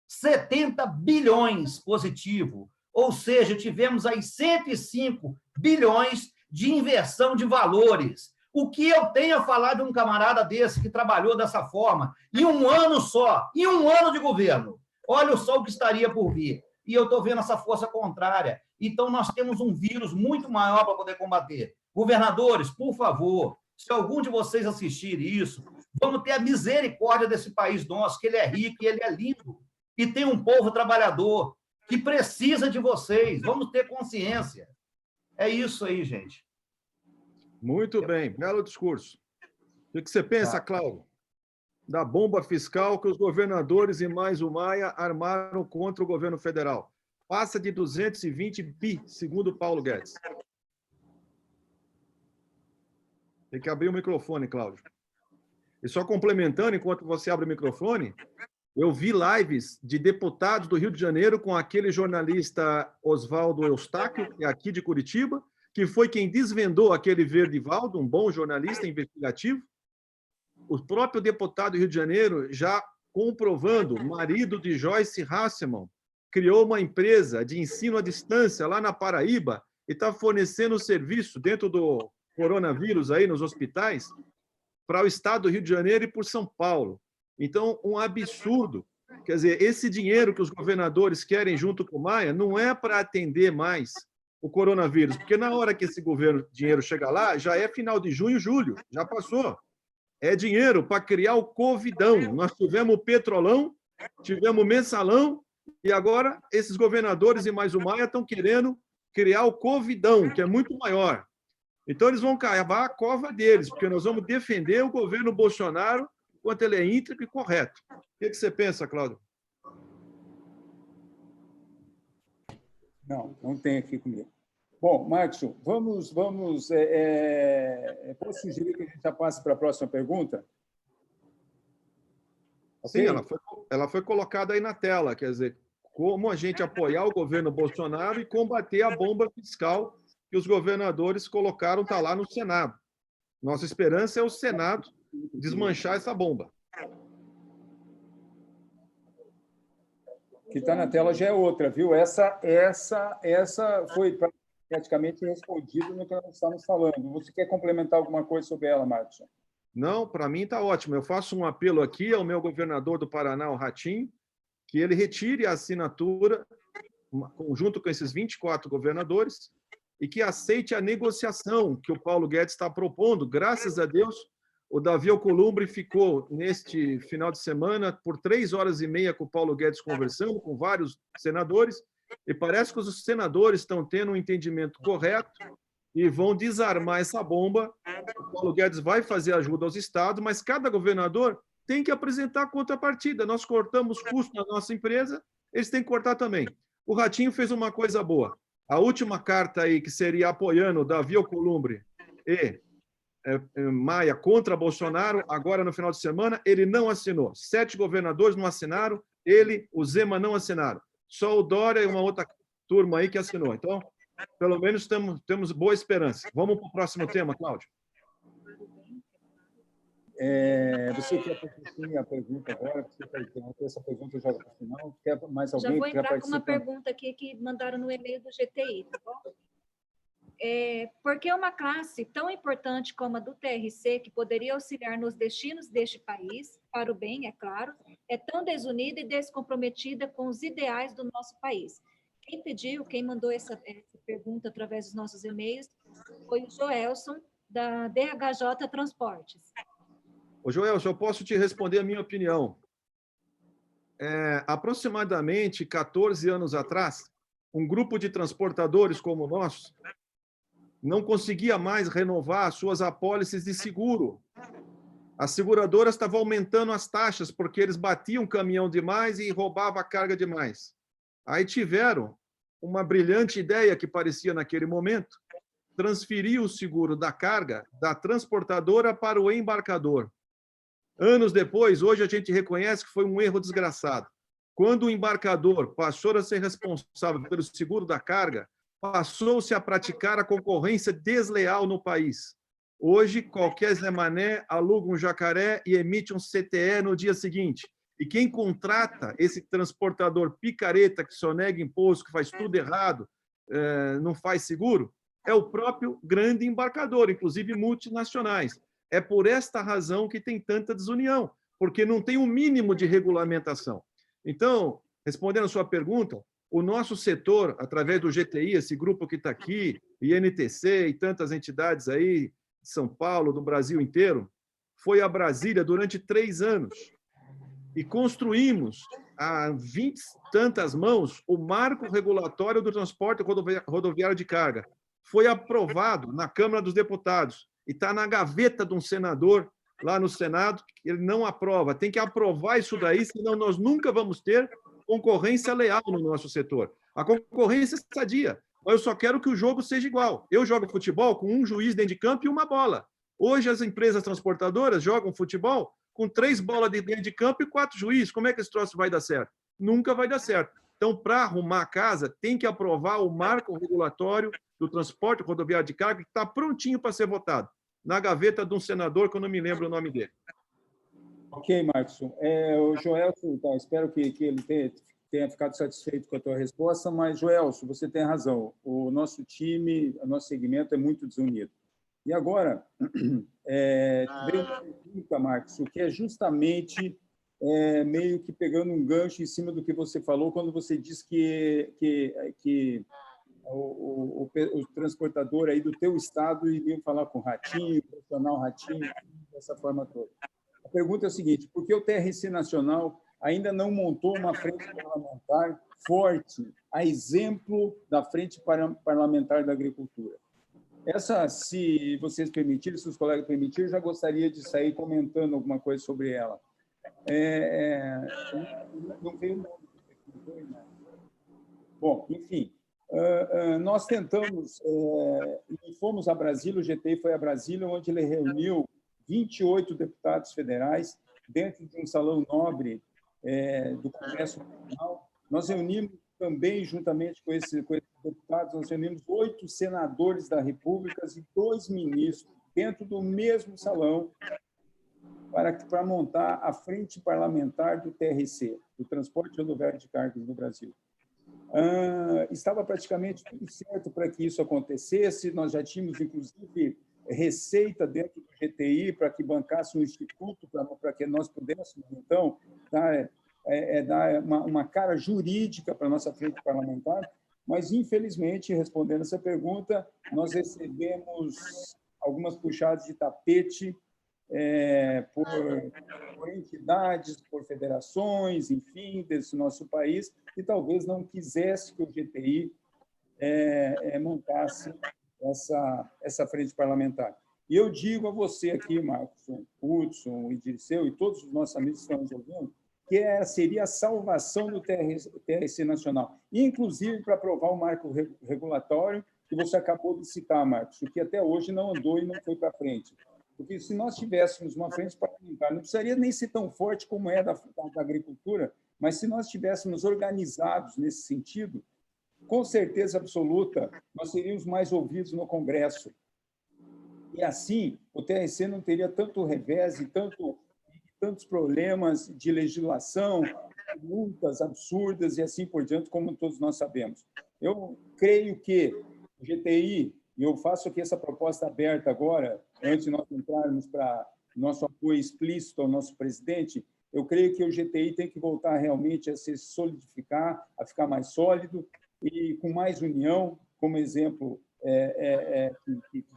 70 bilhões positivo. Ou seja, tivemos aí 105 bilhões de inversão de valores. O que eu tenho a falar de um camarada desse que trabalhou dessa forma em um ano só, em um ano de governo? Olha só o que estaria por vir. E eu estou vendo essa força contrária. Então, nós temos um vírus muito maior para poder combater. Governadores, por favor, se algum de vocês assistir isso, vamos ter a misericórdia desse país nosso, que ele é rico e ele é lindo. E tem um povo trabalhador que precisa de vocês. Vamos ter consciência. É isso aí, gente.
Muito bem, belo discurso. O que você pensa, Cláudio, da bomba fiscal que os governadores e mais o Maia armaram contra o governo federal? Passa de 220 bi, segundo Paulo Guedes. Tem que abrir o microfone, Cláudio. E só complementando, enquanto você abre o microfone, eu vi lives de deputados do Rio de Janeiro com aquele jornalista Oswaldo Eustáquio, que é aqui de Curitiba, que foi quem desvendou aquele Verdivaldo, um bom jornalista investigativo. O próprio deputado do Rio de Janeiro, já comprovando, marido de Joyce Hasselmann, criou uma empresa de ensino à distância lá na Paraíba e está fornecendo serviço dentro do coronavírus aí nos hospitais para o estado do Rio de Janeiro e por São Paulo. Então, um absurdo. Quer dizer, esse dinheiro que os governadores querem junto com o Maia não é para atender mais o coronavírus, porque na hora que esse dinheiro chega lá, já é final de junho, julho, já passou. É dinheiro para criar o Covidão. Nós tivemos o Petrolão, tivemos o Mensalão, e agora esses governadores e mais o Maia estão querendo criar o Covidão, que é muito maior. Então, eles vão cavar a cova deles, porque nós vamos defender o governo Bolsonaro enquanto ele é íntegro e correto. O que você pensa, Cláudio?
Não tem aqui comigo. Bom, Marcos, vamos posso sugerir que a gente já passe para a próxima pergunta?
Sim, ela foi colocada aí na tela, quer dizer, como a gente apoiar o governo Bolsonaro e combater a bomba fiscal que os governadores colocaram, está lá no Senado. Nossa esperança é o Senado desmanchar essa bomba.
Que está na tela já é outra, viu? Essa foi praticamente respondida no que nós estamos falando. Você quer complementar alguma coisa sobre ela, Marcos?
Não, para mim está ótimo. Eu faço um apelo aqui ao meu governador do Paraná, o Ratinho, que ele retire a assinatura, junto com esses 24 governadores, e que aceite a negociação que o Paulo Guedes está propondo. Graças a Deus, o Davi Alcolumbre ficou, neste final de semana, por 3 horas e meia com o Paulo Guedes conversando, com vários senadores, e parece que os senadores estão tendo um entendimento correto e vão desarmar essa bomba. O Paulo Guedes vai fazer ajuda aos estados, mas cada governador tem que apresentar contrapartida. Nós cortamos custos na nossa empresa, eles têm que cortar também. O Ratinho fez uma coisa boa. A última carta aí, que seria apoiando Davi Alcolumbre e Maia contra Bolsonaro, agora no final de semana, ele não assinou. 7 governadores não assinaram, ele, o Zema não assinaram. Só o Dória e uma outra turma aí que assinou. Então, pelo menos temos boa esperança. Vamos para o próximo tema, Cláudio.
Você quer fazer a pergunta agora? Você quer essa pergunta já no final? Quer mais alguém?
Já vou entrar com uma pergunta aqui que mandaram no e-mail do GTI, tá bom? Por que uma classe tão importante como a do TRC, que poderia auxiliar nos destinos deste país, para o bem, é claro, é tão desunida e descomprometida com os ideais do nosso país? Quem mandou essa pergunta através dos nossos e-mails foi o Joelson, da DHJ Transportes.
Ô, Joelson, eu posso te responder a minha opinião. Aproximadamente 14 anos atrás, um grupo de transportadores como o nosso não conseguia mais renovar as suas apólices de seguro. As seguradoras estavam aumentando as taxas porque eles batiam caminhão demais e roubavam a carga demais. Aí tiveram uma brilhante ideia que parecia naquele momento, transferir o seguro da carga da transportadora para o embarcador. Anos depois, hoje a gente reconhece que foi um erro desgraçado. Quando o embarcador passou a ser responsável pelo seguro da carga, passou-se a praticar a concorrência desleal no país. Hoje, qualquer Zé Mané aluga um jacaré e emite um CTE no dia seguinte. E quem contrata esse transportador picareta que sonega imposto, que faz tudo errado, não faz seguro, é o próprio grande embarcador, inclusive multinacionais. É por esta razão que tem tanta desunião, porque não tem um mínimo de regulamentação. Então, respondendo a sua pergunta, o nosso setor, através do GTI, esse grupo que está aqui, INTC e tantas entidades aí, de São Paulo, do Brasil inteiro, foi a Brasília durante 3 anos e construímos a 20 e tantas mãos o marco regulatório do transporte rodoviário de carga. Foi aprovado na Câmara dos Deputados e está na gaveta de um senador lá no Senado, que ele não aprova. Tem que aprovar isso daí, senão nós nunca vamos ter concorrência leal no nosso setor. A concorrência é sadia. Eu só quero que o jogo seja igual. Eu jogo futebol com um juiz dentro de campo e uma bola. Hoje as empresas transportadoras jogam futebol com 3 bolas dentro de campo e 4 juízes. Como é que esse troço vai dar certo? Nunca vai dar certo. Então, para arrumar a casa, tem que aprovar o marco regulatório do transporte rodoviário de carga, que está prontinho para ser votado, na gaveta de um senador, que eu não me lembro o nome dele.
Ok, Marcos. O Joelson, tá, espero que ele tenha ficado satisfeito com a tua resposta, mas, Joelson, você tem razão. O nosso time, o nosso segmento é muito desunido. E agora, veio uma pergunta, Marcos, o que é justamente meio que pegando um gancho em cima do que você falou, quando você diz que o transportador aí do teu estado iria falar com o Ratinho, pressionar o Ratinho, dessa forma toda. A pergunta é a seguinte: por que o TRC Nacional ainda não montou uma frente parlamentar forte, a exemplo da Frente Parlamentar da Agricultura? Essa, se vocês permitirem, se os colegas permitirem, já gostaria de sair comentando alguma coisa sobre ela. Não veio o nome. Bom, enfim, nós tentamos, e fomos a Brasília, o GTI foi a Brasília, onde ele reuniu 28 deputados federais dentro de um salão nobre do Congresso Nacional. Nós reunimos também, juntamente com esses deputados, nós reunimos 8 senadores da República e 2 ministros dentro do mesmo salão para montar a frente parlamentar do TRC, do Transporte Rodoviário de Cargas no Brasil. Estava praticamente tudo certo para que isso acontecesse, nós já tínhamos, inclusive, receita dentro do GTI para que bancasse um instituto, para que nós pudéssemos, então, dar uma cara jurídica para a nossa frente parlamentar, mas, infelizmente, respondendo essa pergunta, nós recebemos algumas puxadas de tapete por entidades, por federações, enfim, desse nosso país, que talvez não quisesse que o GTI montasse essa frente parlamentar. E eu digo a você aqui, Marcos, Hudson, Dirceu e todos os nossos amigos que estão nos ouvindo, que seria a salvação do TRC Nacional, inclusive para aprovar o marco regulatório que você acabou de citar, Marcos, o que até hoje não andou e não foi para frente. Porque se nós tivéssemos uma frente parlamentar, não precisaria nem ser tão forte como é da agricultura, mas se nós estivéssemos organizados nesse sentido, com certeza absoluta, nós seríamos mais ouvidos no Congresso. E assim, o TRC não teria tanto revés e tantos problemas de legislação, multas absurdas e assim por diante, como todos nós sabemos. Eu creio que o GTI, e eu faço aqui essa proposta aberta agora, antes de nós entrarmos para nosso apoio explícito ao nosso presidente, eu creio que o GTI tem que voltar realmente a se solidificar, a ficar mais sólido e com mais união, como exemplo,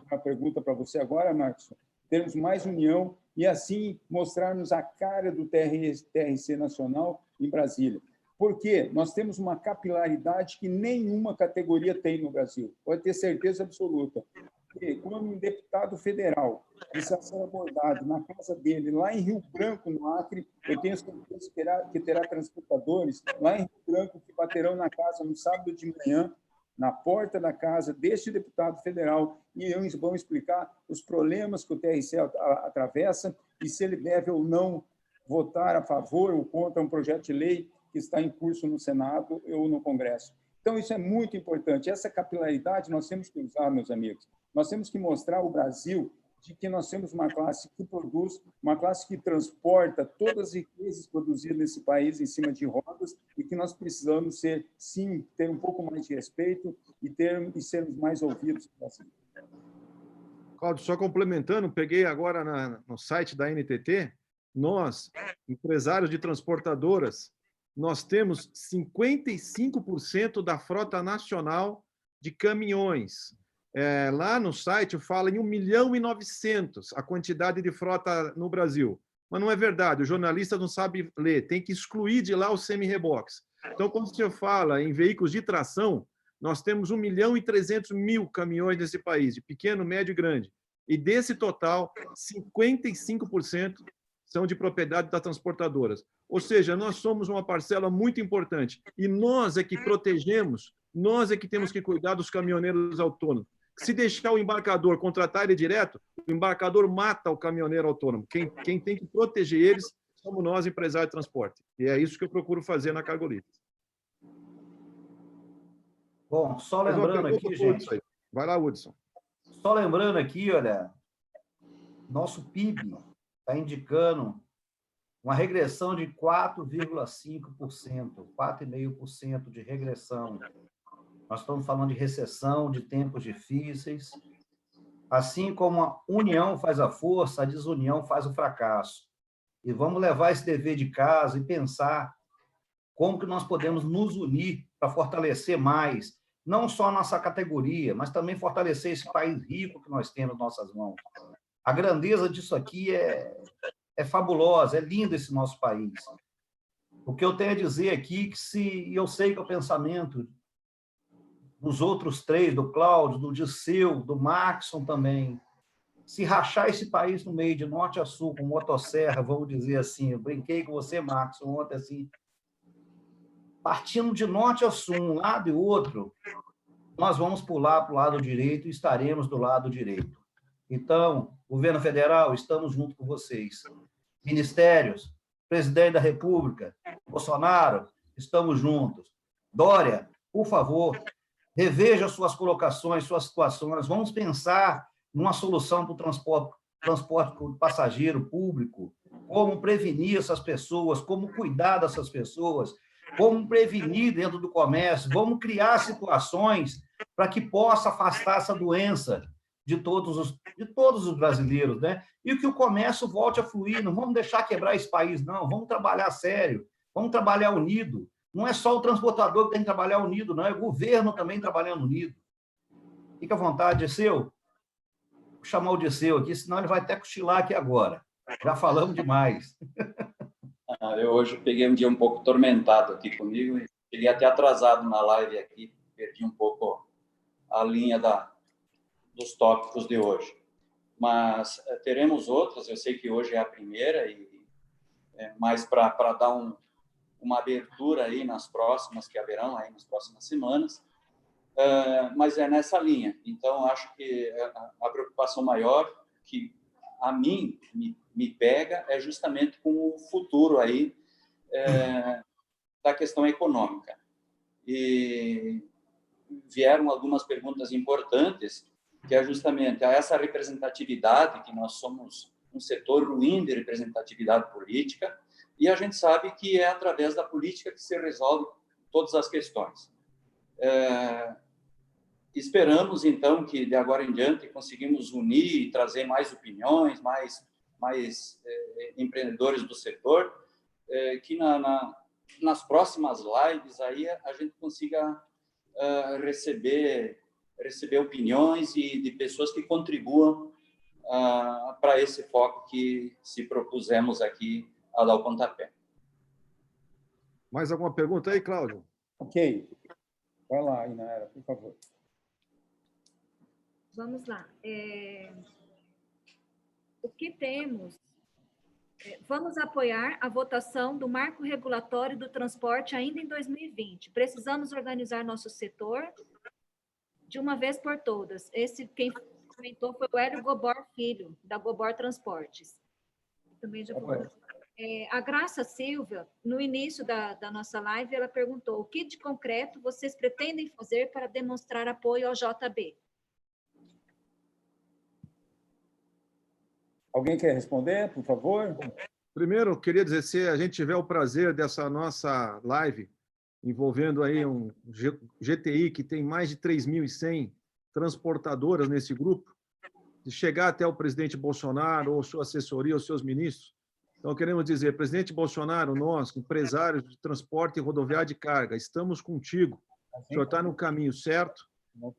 uma pergunta para você agora, Marcos, termos mais união e, assim, mostrarmos a cara do TRC Nacional em Brasília. Porque nós temos uma capilaridade que nenhuma categoria tem no Brasil, pode ter certeza absoluta. Porque quando um deputado federal precisa ser abordado na casa dele, lá em Rio Branco, no Acre, eu tenho certeza que terá transportadores lá em Rio Branco que baterão na casa no sábado de manhã, na porta da casa deste deputado federal, e eles vão explicar os problemas que o TRC atravessa e se ele deve ou não votar a favor ou contra um projeto de lei que está em curso no Senado ou no Congresso. Então, isso é muito importante. Essa capilaridade nós temos que usar, meus amigos. Nós temos que mostrar ao Brasil de que nós temos uma classe que produz, uma classe que transporta todas as riquezas produzidas nesse país em cima de rodas e que nós precisamos ser, sim, ter um pouco mais de respeito e sermos mais ouvidos.
Cláudio, só complementando, peguei agora no site da NTT, nós, empresários de transportadoras, nós temos 55% da frota nacional de caminhões. Lá no site fala em 1.900.000 a quantidade de frota no Brasil. Mas não é verdade, o jornalista não sabe ler, tem que excluir de lá os semi-reboques. Então, quando você fala em veículos de tração, nós temos 1.300.000 caminhões nesse país, de pequeno, médio e grande. E desse total, 55% são de propriedade das transportadoras. Ou seja, nós somos uma parcela muito importante. E nós é que protegemos, nós é que temos que cuidar dos caminhoneiros autônomos. Se deixar o embarcador contratar ele direto, o embarcador mata o caminhoneiro autônomo. Quem tem que proteger eles somos nós, empresários de transporte. E é isso que eu procuro fazer na Cargolita.
Bom, só lembrando aqui, gente...
Vai lá, Hudson.
Só lembrando aqui, olha, nosso PIB está indicando uma regressão de 4,5%, 4,5% de regressão. Nós estamos falando de recessão, de tempos difíceis. Assim como a união faz a força, a desunião faz o fracasso. E vamos levar esse dever de casa e pensar como que nós podemos nos unir para fortalecer mais, não só a nossa categoria, mas também fortalecer esse país rico que nós temos em nossas mãos. A grandeza disso aqui é fabulosa, é lindo esse nosso país. O que eu tenho a dizer aqui, e eu sei que é o pensamento dos outros três, do Cláudio, do Dirceu, do Maxson também, se rachar esse país no meio, de norte a sul, com motosserra, vamos dizer assim, eu brinquei com você, Maxson, ontem, assim, partindo de norte a sul, um lado e outro, nós vamos pular para o lado direito e estaremos do lado direito. Então, governo federal, estamos junto com vocês. Ministérios, presidente da República, Bolsonaro, estamos juntos. Dória, por favor, reveja suas colocações, suas situações. Vamos pensar numa solução para o transporte passageiro público, como prevenir essas pessoas, como cuidar dessas pessoas, como prevenir dentro do comércio, vamos criar situações para que possa afastar essa doença de todos os brasileiros, né? E que o comércio volte a fluir, não vamos deixar quebrar esse país, não, vamos trabalhar sério, vamos trabalhar unido. Não é só o transportador que tem que trabalhar unido, não, é o governo também trabalhando unido. Fica à vontade, Dirceu. Vou chamar o Dirceu aqui, senão ele vai até cochilar aqui agora. Já falamos demais.
Eu hoje peguei um dia um pouco tormentado aqui comigo, e cheguei até atrasado na live aqui, perdi um pouco a linha dos tópicos de hoje. Mas teremos outras, eu sei que hoje é a primeira, mas para dar uma abertura aí nas próximas, que haverão aí nas próximas semanas, mas é nessa linha. Então, acho que a preocupação maior que a mim me pega é justamente com o futuro aí da questão econômica. E vieram algumas perguntas importantes, que é justamente essa representatividade, que nós somos um setor ruim de representatividade política, e a gente sabe que é através da política que se resolve todas as questões. Esperamos, então, que de agora em diante conseguimos unir e trazer mais opiniões, mais empreendedores do setor, que nas próximas lives aí a gente consiga receber opiniões e de pessoas que contribuam para esse foco que se propusemos aqui a dar o pontapé.
Mais alguma pergunta aí, Cláudio?
Ok. Vai lá, Inara, por favor.
Vamos lá. O que temos? Vamos apoiar a votação do marco regulatório do transporte ainda em 2020. Precisamos organizar nosso setor de uma vez por todas. Quem comentou foi o Hélio Gobor Filho, da Gobor Transportes. Também já vou... A Graça Silva, no início da nossa live, ela perguntou: o que de concreto vocês pretendem fazer para demonstrar apoio ao JB?
Alguém quer responder, por favor?
Primeiro, eu queria dizer, se a gente tiver o prazer dessa nossa live, envolvendo aí um GTI que tem mais de 3.100 transportadoras nesse grupo, de chegar até o presidente Bolsonaro, ou sua assessoria, ou seus ministros. Então, queremos dizer, presidente Bolsonaro, nós, empresários de transporte e rodoviária de carga, estamos contigo. O senhor está no caminho certo,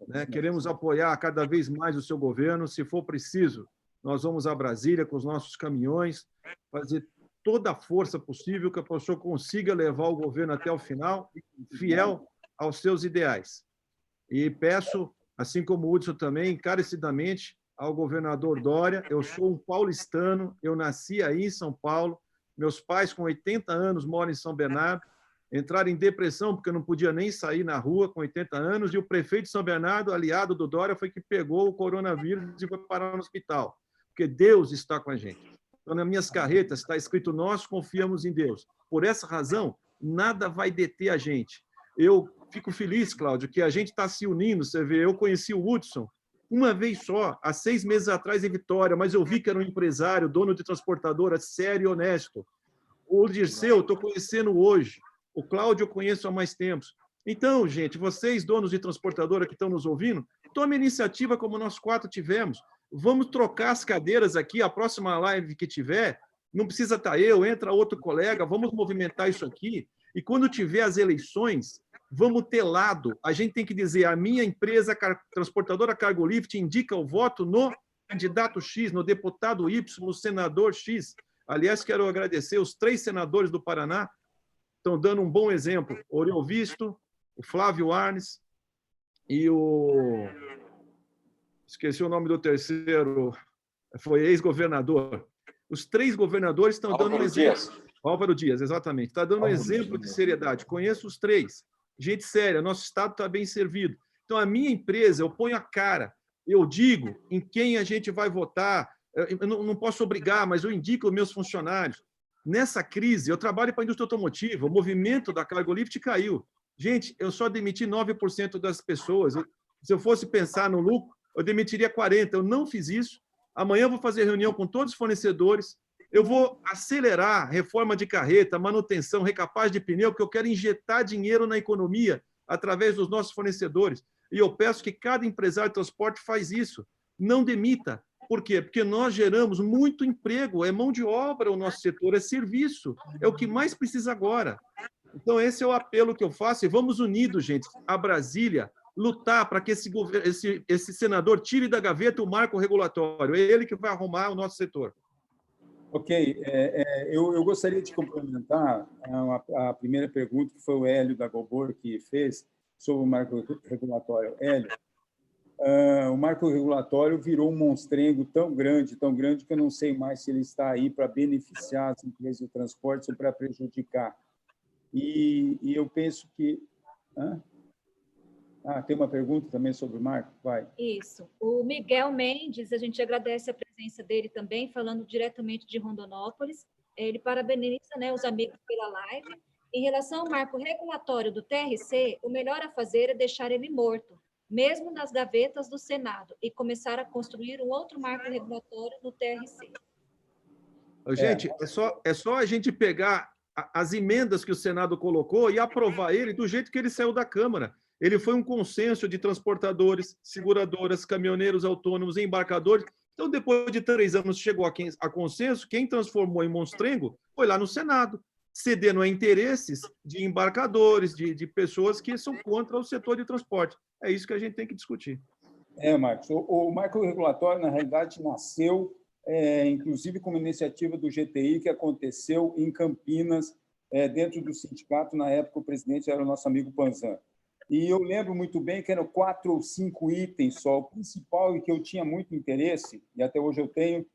né? Queremos apoiar cada vez mais o seu governo. Se for preciso, nós vamos a Brasília com os nossos caminhões, fazer toda a força possível que o senhor consiga levar o governo até o final, fiel aos seus ideais. E peço, assim como o Hudson também, encarecidamente, ao governador Dória. Eu sou um paulistano, eu nasci aí em São Paulo, meus pais com 80 anos moram em São Bernardo, entraram em depressão porque eu não podia nem sair na rua com 80 anos, e o prefeito de São Bernardo, aliado do Dória, foi que pegou o coronavírus e foi parar no hospital, porque Deus está com a gente. Então, nas minhas carretas está escrito: nós confiamos em Deus. Por essa razão, nada vai deter a gente. Eu fico feliz, Cláudio, que a gente está se unindo. Você vê, eu conheci o Hudson uma vez só, há 6 meses atrás em Vitória, mas eu vi que era um empresário, dono de transportadora, sério e honesto. O Dirceu, estou conhecendo hoje. O Cláudio eu conheço há mais tempos. Então, gente, vocês, donos de transportadora que estão nos ouvindo, tomem iniciativa como nós 4 tivemos. Vamos trocar as cadeiras aqui, a próxima live que tiver, não precisa estar eu, entra outro colega, vamos movimentar isso aqui. E quando tiver as eleições, vamos ter lado. A gente tem que dizer: a minha empresa transportadora Cargolift indica o voto no candidato X, no deputado Y, no senador X. Aliás, quero agradecer os 3 senadores do Paraná, estão dando um bom exemplo. O Oriol Visto, o Flávio Arnes e o... Esqueci o nome do terceiro, foi ex-governador. Os 3 governadores estão dando um exemplo. Álvaro Dias, exatamente. Está dando um exemplo de seriedade. Conheço os 3. Gente séria, nosso Estado está bem servido. Então, a minha empresa, eu ponho a cara, eu digo em quem a gente vai votar. Eu não posso obrigar, mas eu indico os meus funcionários. Nessa crise, eu trabalho para a indústria automotiva, o movimento da Cargolift caiu. Gente, eu só demiti 9% das pessoas. Se eu fosse pensar no lucro, eu demitiria 40%. Eu não fiz isso. Amanhã eu vou fazer reunião com todos os fornecedores. Eu vou acelerar reforma de carreta, manutenção, recapagem de pneu, porque eu quero injetar dinheiro na economia através dos nossos fornecedores. E eu peço que cada empresário de transporte faz isso. Não demita. Por quê? Porque nós geramos muito emprego, é mão de obra o nosso setor, é serviço, é o que mais precisa agora. Então, esse é o apelo que eu faço, e vamos unidos, gente, a Brasília, lutar para que esse senador tire da gaveta o marco regulatório. É ele que vai arrumar o nosso setor.
Ok. Eu gostaria de complementar a primeira pergunta, que foi o Hélio da Gobor que fez sobre o marco regulatório. Hélio, o marco regulatório virou um monstrengo tão grande, que eu não sei mais se ele está aí para beneficiar as empresas de transporte ou para prejudicar. E eu penso que... tem uma pergunta também sobre o marco? Vai.
Isso. O Miguel Mendes, a gente agradece a presença dele também, falando diretamente de Rondonópolis. Ele parabeniza, né, os amigos pela live. Em relação ao marco regulatório do TRC, o melhor a fazer é deixar ele morto, mesmo nas gavetas do Senado, e começar a construir um outro marco regulatório no TRC.
Gente, é só a gente pegar as emendas que o Senado colocou e aprovar ele do jeito que ele saiu da Câmara. Ele foi um consenso de transportadores, seguradoras, caminhoneiros autônomos, embarcadores. Então, depois de 3 anos, chegou a consenso. Quem transformou em monstrengo foi lá no Senado, cedendo a interesses de embarcadores, de pessoas que são contra o setor de transporte. É isso que a gente tem que discutir.
Marcos, o marco regulatório, na realidade, nasceu, inclusive, como iniciativa do GTI, que aconteceu em Campinas, dentro do sindicato. Na época, o presidente era o nosso amigo Panzan. E eu lembro muito bem que eram 4 ou 5 itens só. O principal, e que eu tinha muito interesse, e até hoje eu tenho,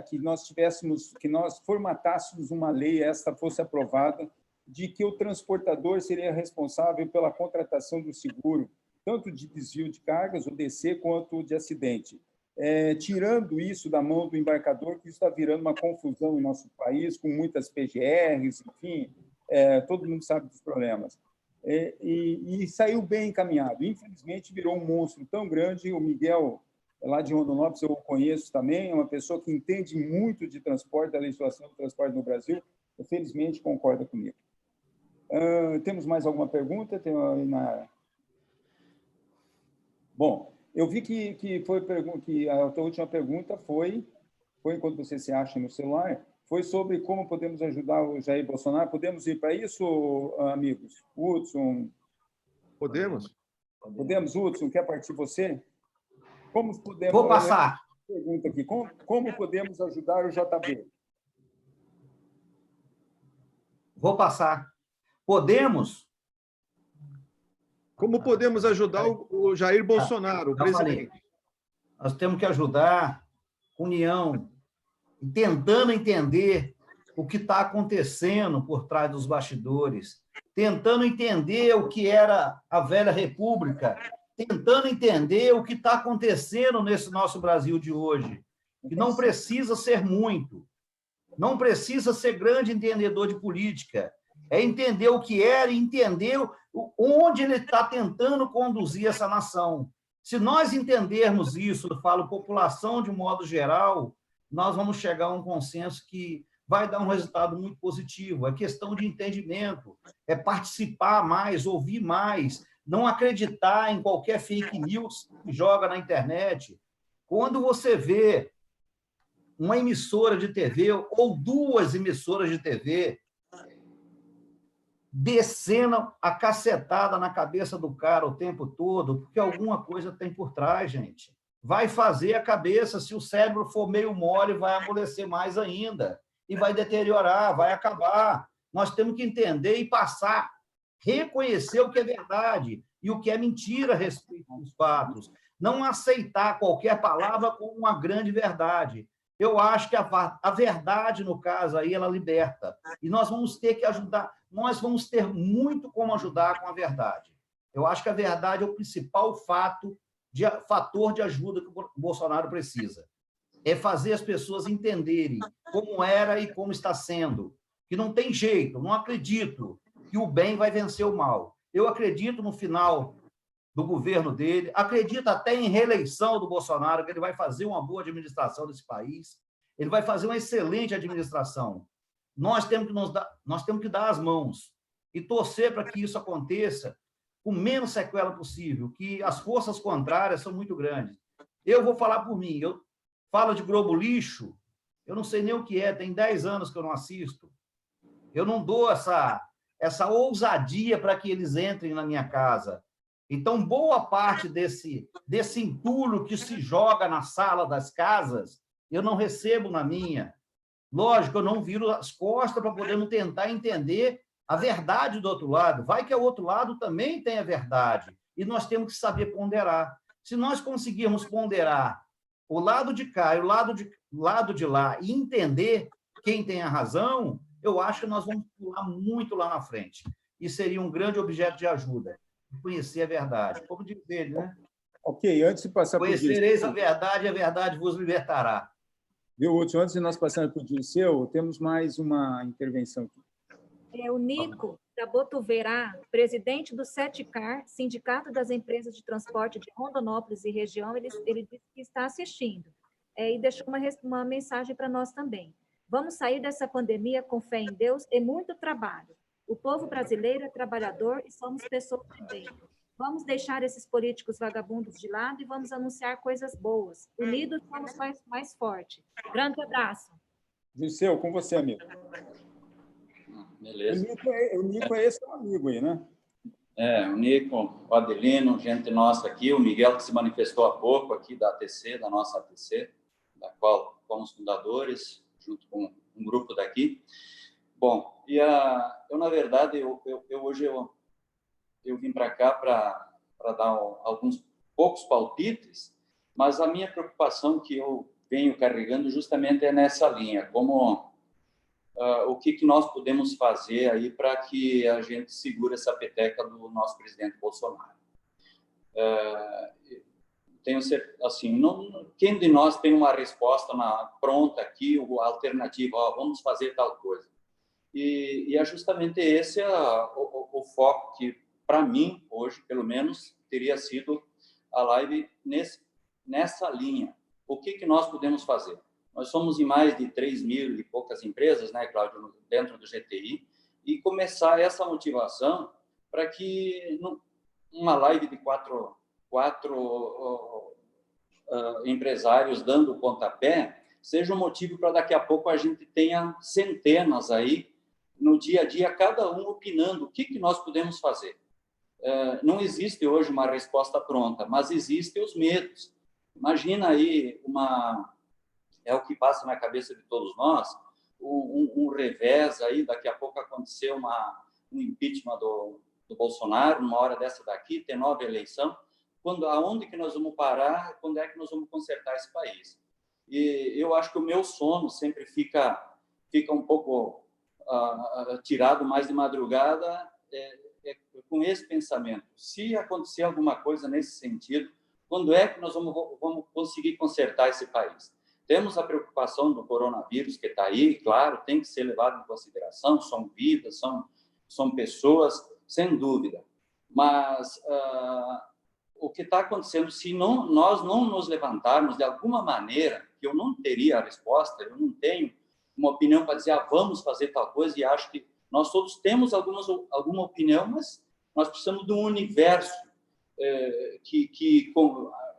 que nós formatássemos uma lei, esta fosse aprovada, de que o transportador seria responsável pela contratação do seguro, tanto de desvio de cargas, o DC, quanto de acidente. tirando isso da mão do embarcador, que isso está virando uma confusão em nosso país, com muitas PGRs, enfim, todo mundo sabe dos problemas. E saiu bem encaminhado. Infelizmente, virou um monstro tão grande. O Miguel, lá de Rondonópolis, eu o conheço também, é uma pessoa que entende muito de transporte, da legislação do transporte no Brasil. Felizmente, concorda comigo. Temos mais alguma pergunta? Tem aí na... Bom, eu vi que a tua última pergunta foi enquanto você se acha no celular, foi sobre como podemos ajudar o Jair Bolsonaro. Podemos ir para isso, amigos? Hudson?
Podemos?
Podemos, Hudson? Quer partir você? Como podemos...
Vou passar.
Pergunta aqui. Como podemos ajudar o JB?
Vou passar. Podemos?
Como podemos ajudar o Jair Bolsonaro, o presidente?
Nós temos que ajudar com união, tentando entender o que está acontecendo por trás dos bastidores, tentando entender o que era a velha república, tentando entender o que está acontecendo nesse nosso Brasil de hoje, que não precisa ser muito, não precisa ser grande entendedor de política, é entender o que era e entender onde ele está tentando conduzir essa nação. Se nós entendermos isso, eu falo população de modo geral, nós vamos chegar a um consenso que vai dar um resultado muito positivo. É questão de entendimento, é participar mais, ouvir mais, não acreditar em qualquer fake news que joga na internet. Quando você vê uma emissora de TV ou duas emissoras de TV descendo a cacetada na cabeça do cara o tempo todo, porque alguma coisa tem por trás, gente. Vai fazer a cabeça, se o cérebro for meio mole, vai amolecer mais ainda, e vai deteriorar, vai acabar. Nós temos que entender e passar, reconhecer o que é verdade e o que é mentira a respeito dos fatos. Não aceitar qualquer palavra como uma grande verdade. Eu acho que a verdade, no caso aí, ela liberta. E nós vamos ter que ajudar, nós vamos ter muito como ajudar com a verdade. Eu acho que a verdade é o principal fator de ajuda que o Bolsonaro precisa. É fazer as pessoas entenderem como era e como está sendo. Que não tem jeito, não acredito que o bem vai vencer o mal. Eu acredito no final do governo dele, acredito até em reeleição do Bolsonaro, que ele vai fazer uma boa administração desse país, ele vai fazer uma excelente administração. Nós temos que dar as mãos e torcer para que isso aconteça com menos sequela possível, que as forças contrárias são muito grandes. Eu vou falar por mim, eu falo de Globo Lixo, eu não sei nem o que é, tem 10 anos que eu não assisto. Eu não dou essa ousadia para que eles entrem na minha casa. Então, boa parte desse entulho que se joga na sala das casas, eu não recebo na minha. Lógico, eu não viro as costas para poder tentar entender a verdade do outro lado. Vai que o outro lado também tem a verdade. E nós temos que saber ponderar. Se nós conseguirmos ponderar o lado de cá e o lado de lá e entender quem tem a razão, eu acho que nós vamos pular muito lá na frente. E seria um grande objeto de ajuda. Conhecer a verdade. Como diz ele, né?
Ok, antes de passar por
Conhecereis a verdade vos libertará.
Viu, Hudson? Antes de nós passarmos para o Dirceu, temos mais uma intervenção aqui.
O Nico da Botuverá, presidente do SETCAR, Sindicato das Empresas de Transporte de Rondonópolis e região, ele disse que está assistindo e deixou uma mensagem para nós também. Vamos sair dessa pandemia com fé em Deus e muito trabalho. O povo brasileiro é trabalhador e somos pessoas de bem. Vamos deixar esses políticos vagabundos de lado e vamos anunciar coisas boas. Unidos somos mais fortes. Grande abraço.
Dirceu, com você, amigo.
Beleza.
O Nico é esse amigo aí, né?
O Nico, o Adelino, gente nossa aqui, o Miguel, que se manifestou há pouco aqui da ATC, da nossa ATC, da qual fomos fundadores, junto com um grupo daqui. Bom, eu na verdade, hoje eu vim para cá para dar alguns poucos palpites, mas a minha preocupação que eu venho carregando justamente é nessa linha, como o que nós podemos fazer aí para que a gente segure essa peteca do nosso presidente Bolsonaro. tenho certeza, assim, quem de nós tem uma resposta pronta aqui, a alternativa, vamos fazer tal coisa? E é justamente esse o foco que, para mim, hoje, pelo menos, teria sido a live nessa linha. O que nós podemos fazer? Nós somos em mais de 3.000 e poucas empresas, né, Cláudio, dentro do GTI, e começar essa motivação para que uma live de quatro empresários dando o pontapé seja um motivo para daqui a pouco a gente tenha centenas aí no dia a dia, cada um opinando o que nós podemos fazer. Não existe hoje uma resposta pronta, mas existem os medos. Imagina aí é o que passa na cabeça de todos nós, um revés aí, daqui a pouco acontecer um impeachment do Bolsonaro, numa hora dessa daqui, ter nova eleição. Aonde que nós vamos parar? Quando é que nós vamos consertar esse país? E eu acho que o meu sono sempre fica um pouco tirado mais de madrugada com esse pensamento. Se acontecer alguma coisa nesse sentido, quando é que nós vamos conseguir consertar esse país? Temos a preocupação do coronavírus, que está aí, claro, tem que ser levado em consideração, são vidas, são pessoas, sem dúvida. Mas o que está acontecendo, se nós não nos levantarmos de alguma maneira, que eu não teria a resposta, eu não tenho uma opinião para dizer, vamos fazer tal coisa, e acho que nós todos temos alguma opinião, mas nós precisamos de um universo que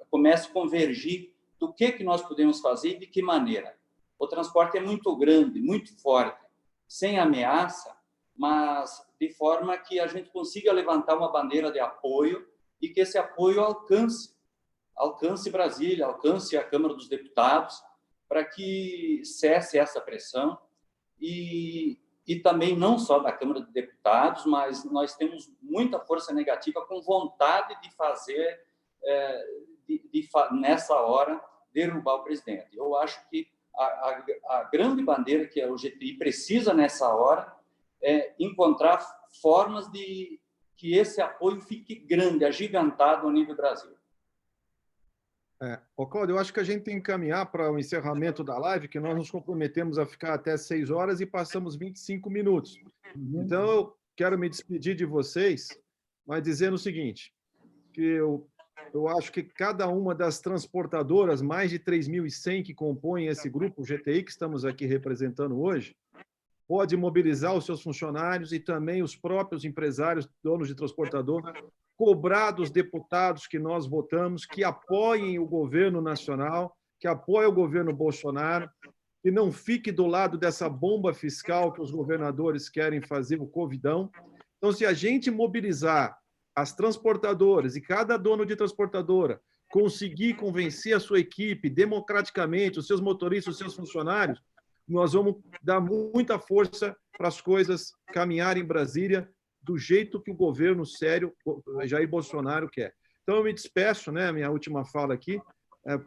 comece a convergir do que nós podemos fazer e de que maneira. O transporte é muito grande, muito forte, sem ameaça, mas de forma que a gente consiga levantar uma bandeira de apoio e que esse apoio alcance Brasília, alcance a Câmara dos Deputados, para que cesse essa pressão e também não só da Câmara dos Deputados, mas nós temos muita força negativa com vontade de fazer, nessa hora, derrubar o presidente. Eu acho que a grande bandeira que o GTI precisa nessa hora é encontrar formas de que esse apoio fique grande, agigantado a nível Brasil.
Cláudio, eu acho que a gente tem que caminhar para o encerramento da live, que nós nos comprometemos a ficar até 6 horas e passamos 25 minutos. Então, eu quero me despedir de vocês, mas dizendo o seguinte, que eu acho que cada uma das transportadoras, mais de 3.100 que compõem esse grupo GTI que estamos aqui representando hoje, pode mobilizar os seus funcionários e também os próprios empresários, donos de transportadora, cobrar dos deputados que nós votamos, que apoiem o governo nacional, que apoiem o governo Bolsonaro, que não fique do lado dessa bomba fiscal que os governadores querem fazer, o Covidão. Então, se a gente mobilizar as transportadoras e cada dono de transportadora conseguir convencer a sua equipe democraticamente, os seus motoristas, os seus funcionários, nós vamos dar muita força para as coisas caminharem em Brasília do jeito que o governo sério, Jair Bolsonaro, quer. Então, eu me despeço, né? Minha última fala aqui.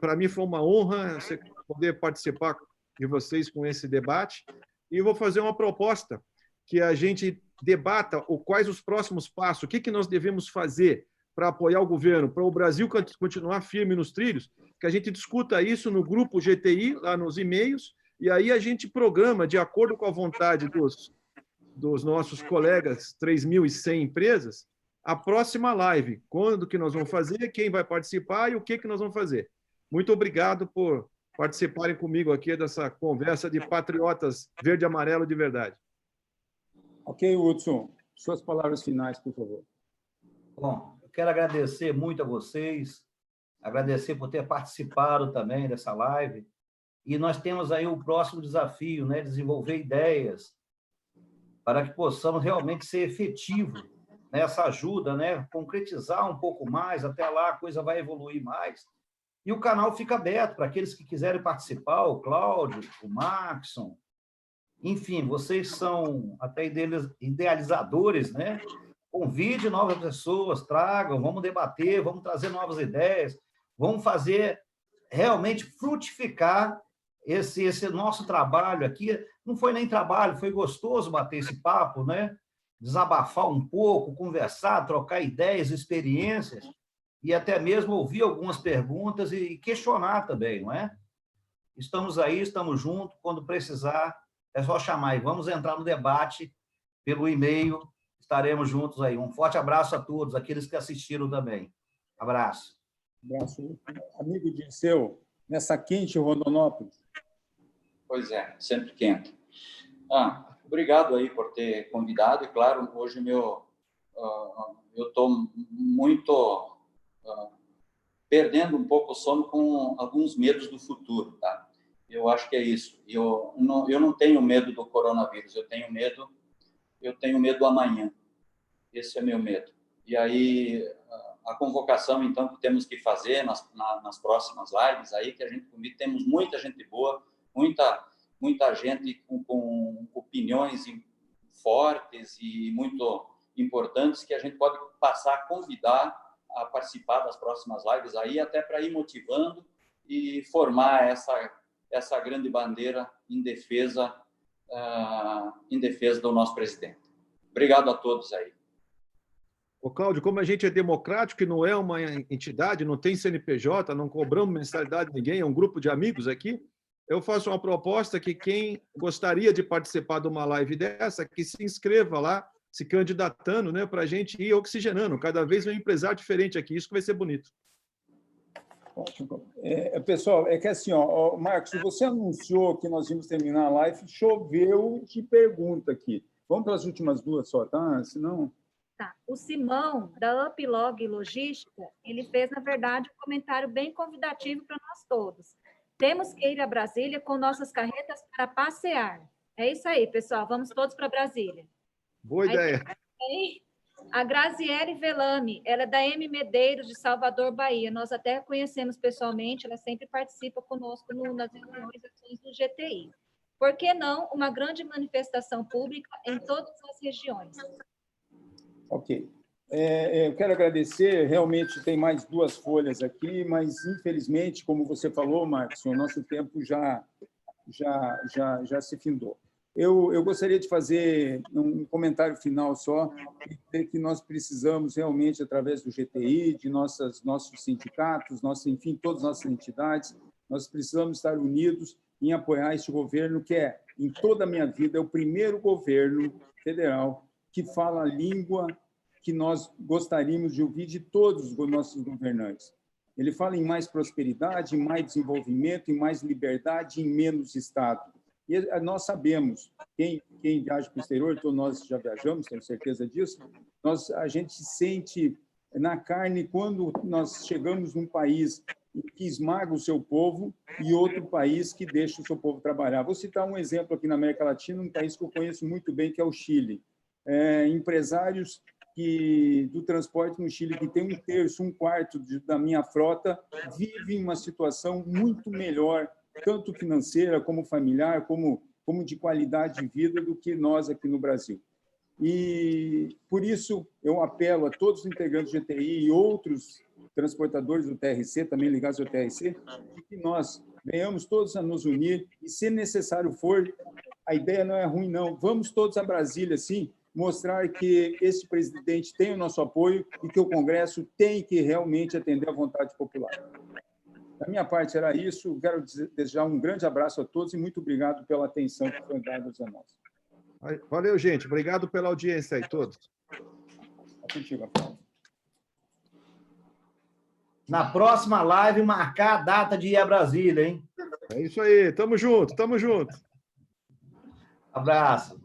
Para mim foi uma honra poder participar de vocês com esse debate e vou fazer uma proposta que a gente debata quais os próximos passos, o que nós devemos fazer para apoiar o governo, para o Brasil continuar firme nos trilhos, que a gente discuta isso no grupo GTI, lá nos e-mails, e aí a gente programa, de acordo com a vontade dos nossos colegas, 3.100 empresas, a próxima live. Quando que nós vamos fazer, quem vai participar e o que nós vamos fazer. Muito obrigado por participarem comigo aqui dessa conversa de patriotas verde e amarelo de verdade.
Ok, Hudson. Suas palavras finais, por favor.
Bom, eu quero agradecer muito a vocês, agradecer por ter participado também dessa live. E nós temos aí o próximo desafio, né? Desenvolver ideias para que possamos realmente ser efetivo nessa ajuda, né? Concretizar um pouco mais, até lá a coisa vai evoluir mais. E o canal fica aberto para aqueles que quiserem participar, o Cláudio, o Maxson, enfim, vocês são até idealizadores, né? Convide novas pessoas, tragam, vamos debater, vamos trazer novas ideias, vamos fazer realmente frutificar esse nosso trabalho aqui. Não foi nem trabalho, foi gostoso bater esse papo, né? Desabafar um pouco, conversar, trocar ideias, experiências. e até mesmo ouvir algumas perguntas e questionar também, não é? Estamos aí, estamos juntos, quando precisar, é só chamar e vamos entrar no debate pelo e-mail, estaremos juntos aí. Um forte abraço a todos, aqueles que assistiram também. Abraço.
Abraço. Amigo Dirceu, nessa quente Rondonópolis.
Pois é, sempre quente. Obrigado aí por ter convidado, e claro, hoje eu estou muito perdendo um pouco o sono com alguns medos do futuro, tá? Eu acho que é isso. Eu não tenho medo do coronavírus, eu tenho medo do amanhã. Esse é meu medo. E aí, a convocação, então, que temos que fazer nas próximas lives aí, que a gente temos muita gente boa, muita gente com opiniões fortes e muito importantes, que a gente pode passar a convidar a participar das próximas lives aí, até para ir motivando e formar essa grande bandeira em defesa do nosso presidente. Obrigado a todos aí.
Ô, Cláudio, como a gente é democrático e não é uma entidade, não tem CNPJ, não cobramos mensalidade de ninguém, é um grupo de amigos aqui, eu faço uma proposta que quem gostaria de participar de uma live dessa, que se inscreva lá, se candidatando, né, para a gente ir oxigenando. Cada vez um empresário diferente aqui, isso que vai ser bonito.
Ótimo. Pessoal, é que assim, Marcos, você anunciou que nós íamos terminar a live, choveu de pergunta aqui. Vamos para as últimas duas só, tá? Senão...
Tá. O Simão, da Uplog Logística, ele fez, na verdade, um comentário bem convidativo para nós todos. Temos que ir a Brasília com nossas carretas para passear. É isso aí, pessoal. Vamos todos para Brasília.
Boa ideia.
A Graziele Velame, ela é da M. Medeiros, de Salvador, Bahia. Nós até a conhecemos pessoalmente, ela sempre participa conosco nas reuniões e ações do GTI. Por que não uma grande manifestação pública em todas as regiões?
Ok. Eu quero agradecer, realmente tem mais duas folhas aqui, mas, infelizmente, como você falou, Marcos, o nosso tempo já se findou. Eu gostaria de fazer um comentário final só, que nós precisamos realmente, através do GTI, de nossos sindicatos, enfim, todas as nossas entidades, nós precisamos estar unidos em apoiar este governo, que é, em toda a minha vida, é o primeiro governo federal que fala a língua que nós gostaríamos de ouvir de todos os nossos governantes. Ele fala em mais prosperidade, em mais desenvolvimento, em mais liberdade, em menos Estado. E nós sabemos, quem viaja para o exterior, todos nós já viajamos, tenho certeza disso, a gente sente na carne quando nós chegamos num país que esmaga o seu povo e outro país que deixa o seu povo trabalhar. Vou citar um exemplo aqui na América Latina, um país que eu conheço muito bem, que é o Chile. Empresários do transporte no Chile, que tem 1/3, 1/4 da minha frota, vivem uma situação muito melhor, tanto financeira, como familiar, como de qualidade de vida, do que nós aqui no Brasil. E, por isso, eu apelo a todos os integrantes do GTI e outros transportadores do TRC, também ligados ao TRC, que nós venhamos todos a nos unir e, se necessário for, a ideia não é ruim, não. Vamos todos a Brasília, sim, mostrar que esse presidente tem o nosso apoio e que o Congresso tem que realmente atender à vontade popular. Da minha parte, era isso. Quero desejar um grande abraço a todos e muito obrigado pela atenção que foi dada a nós.
Valeu, gente. Obrigado pela audiência aí, todos.
É contigo, Rafael.
Na próxima live, marcar a data de ir a Brasília, hein?
É isso aí. Tamo junto, tamo junto.
Abraço.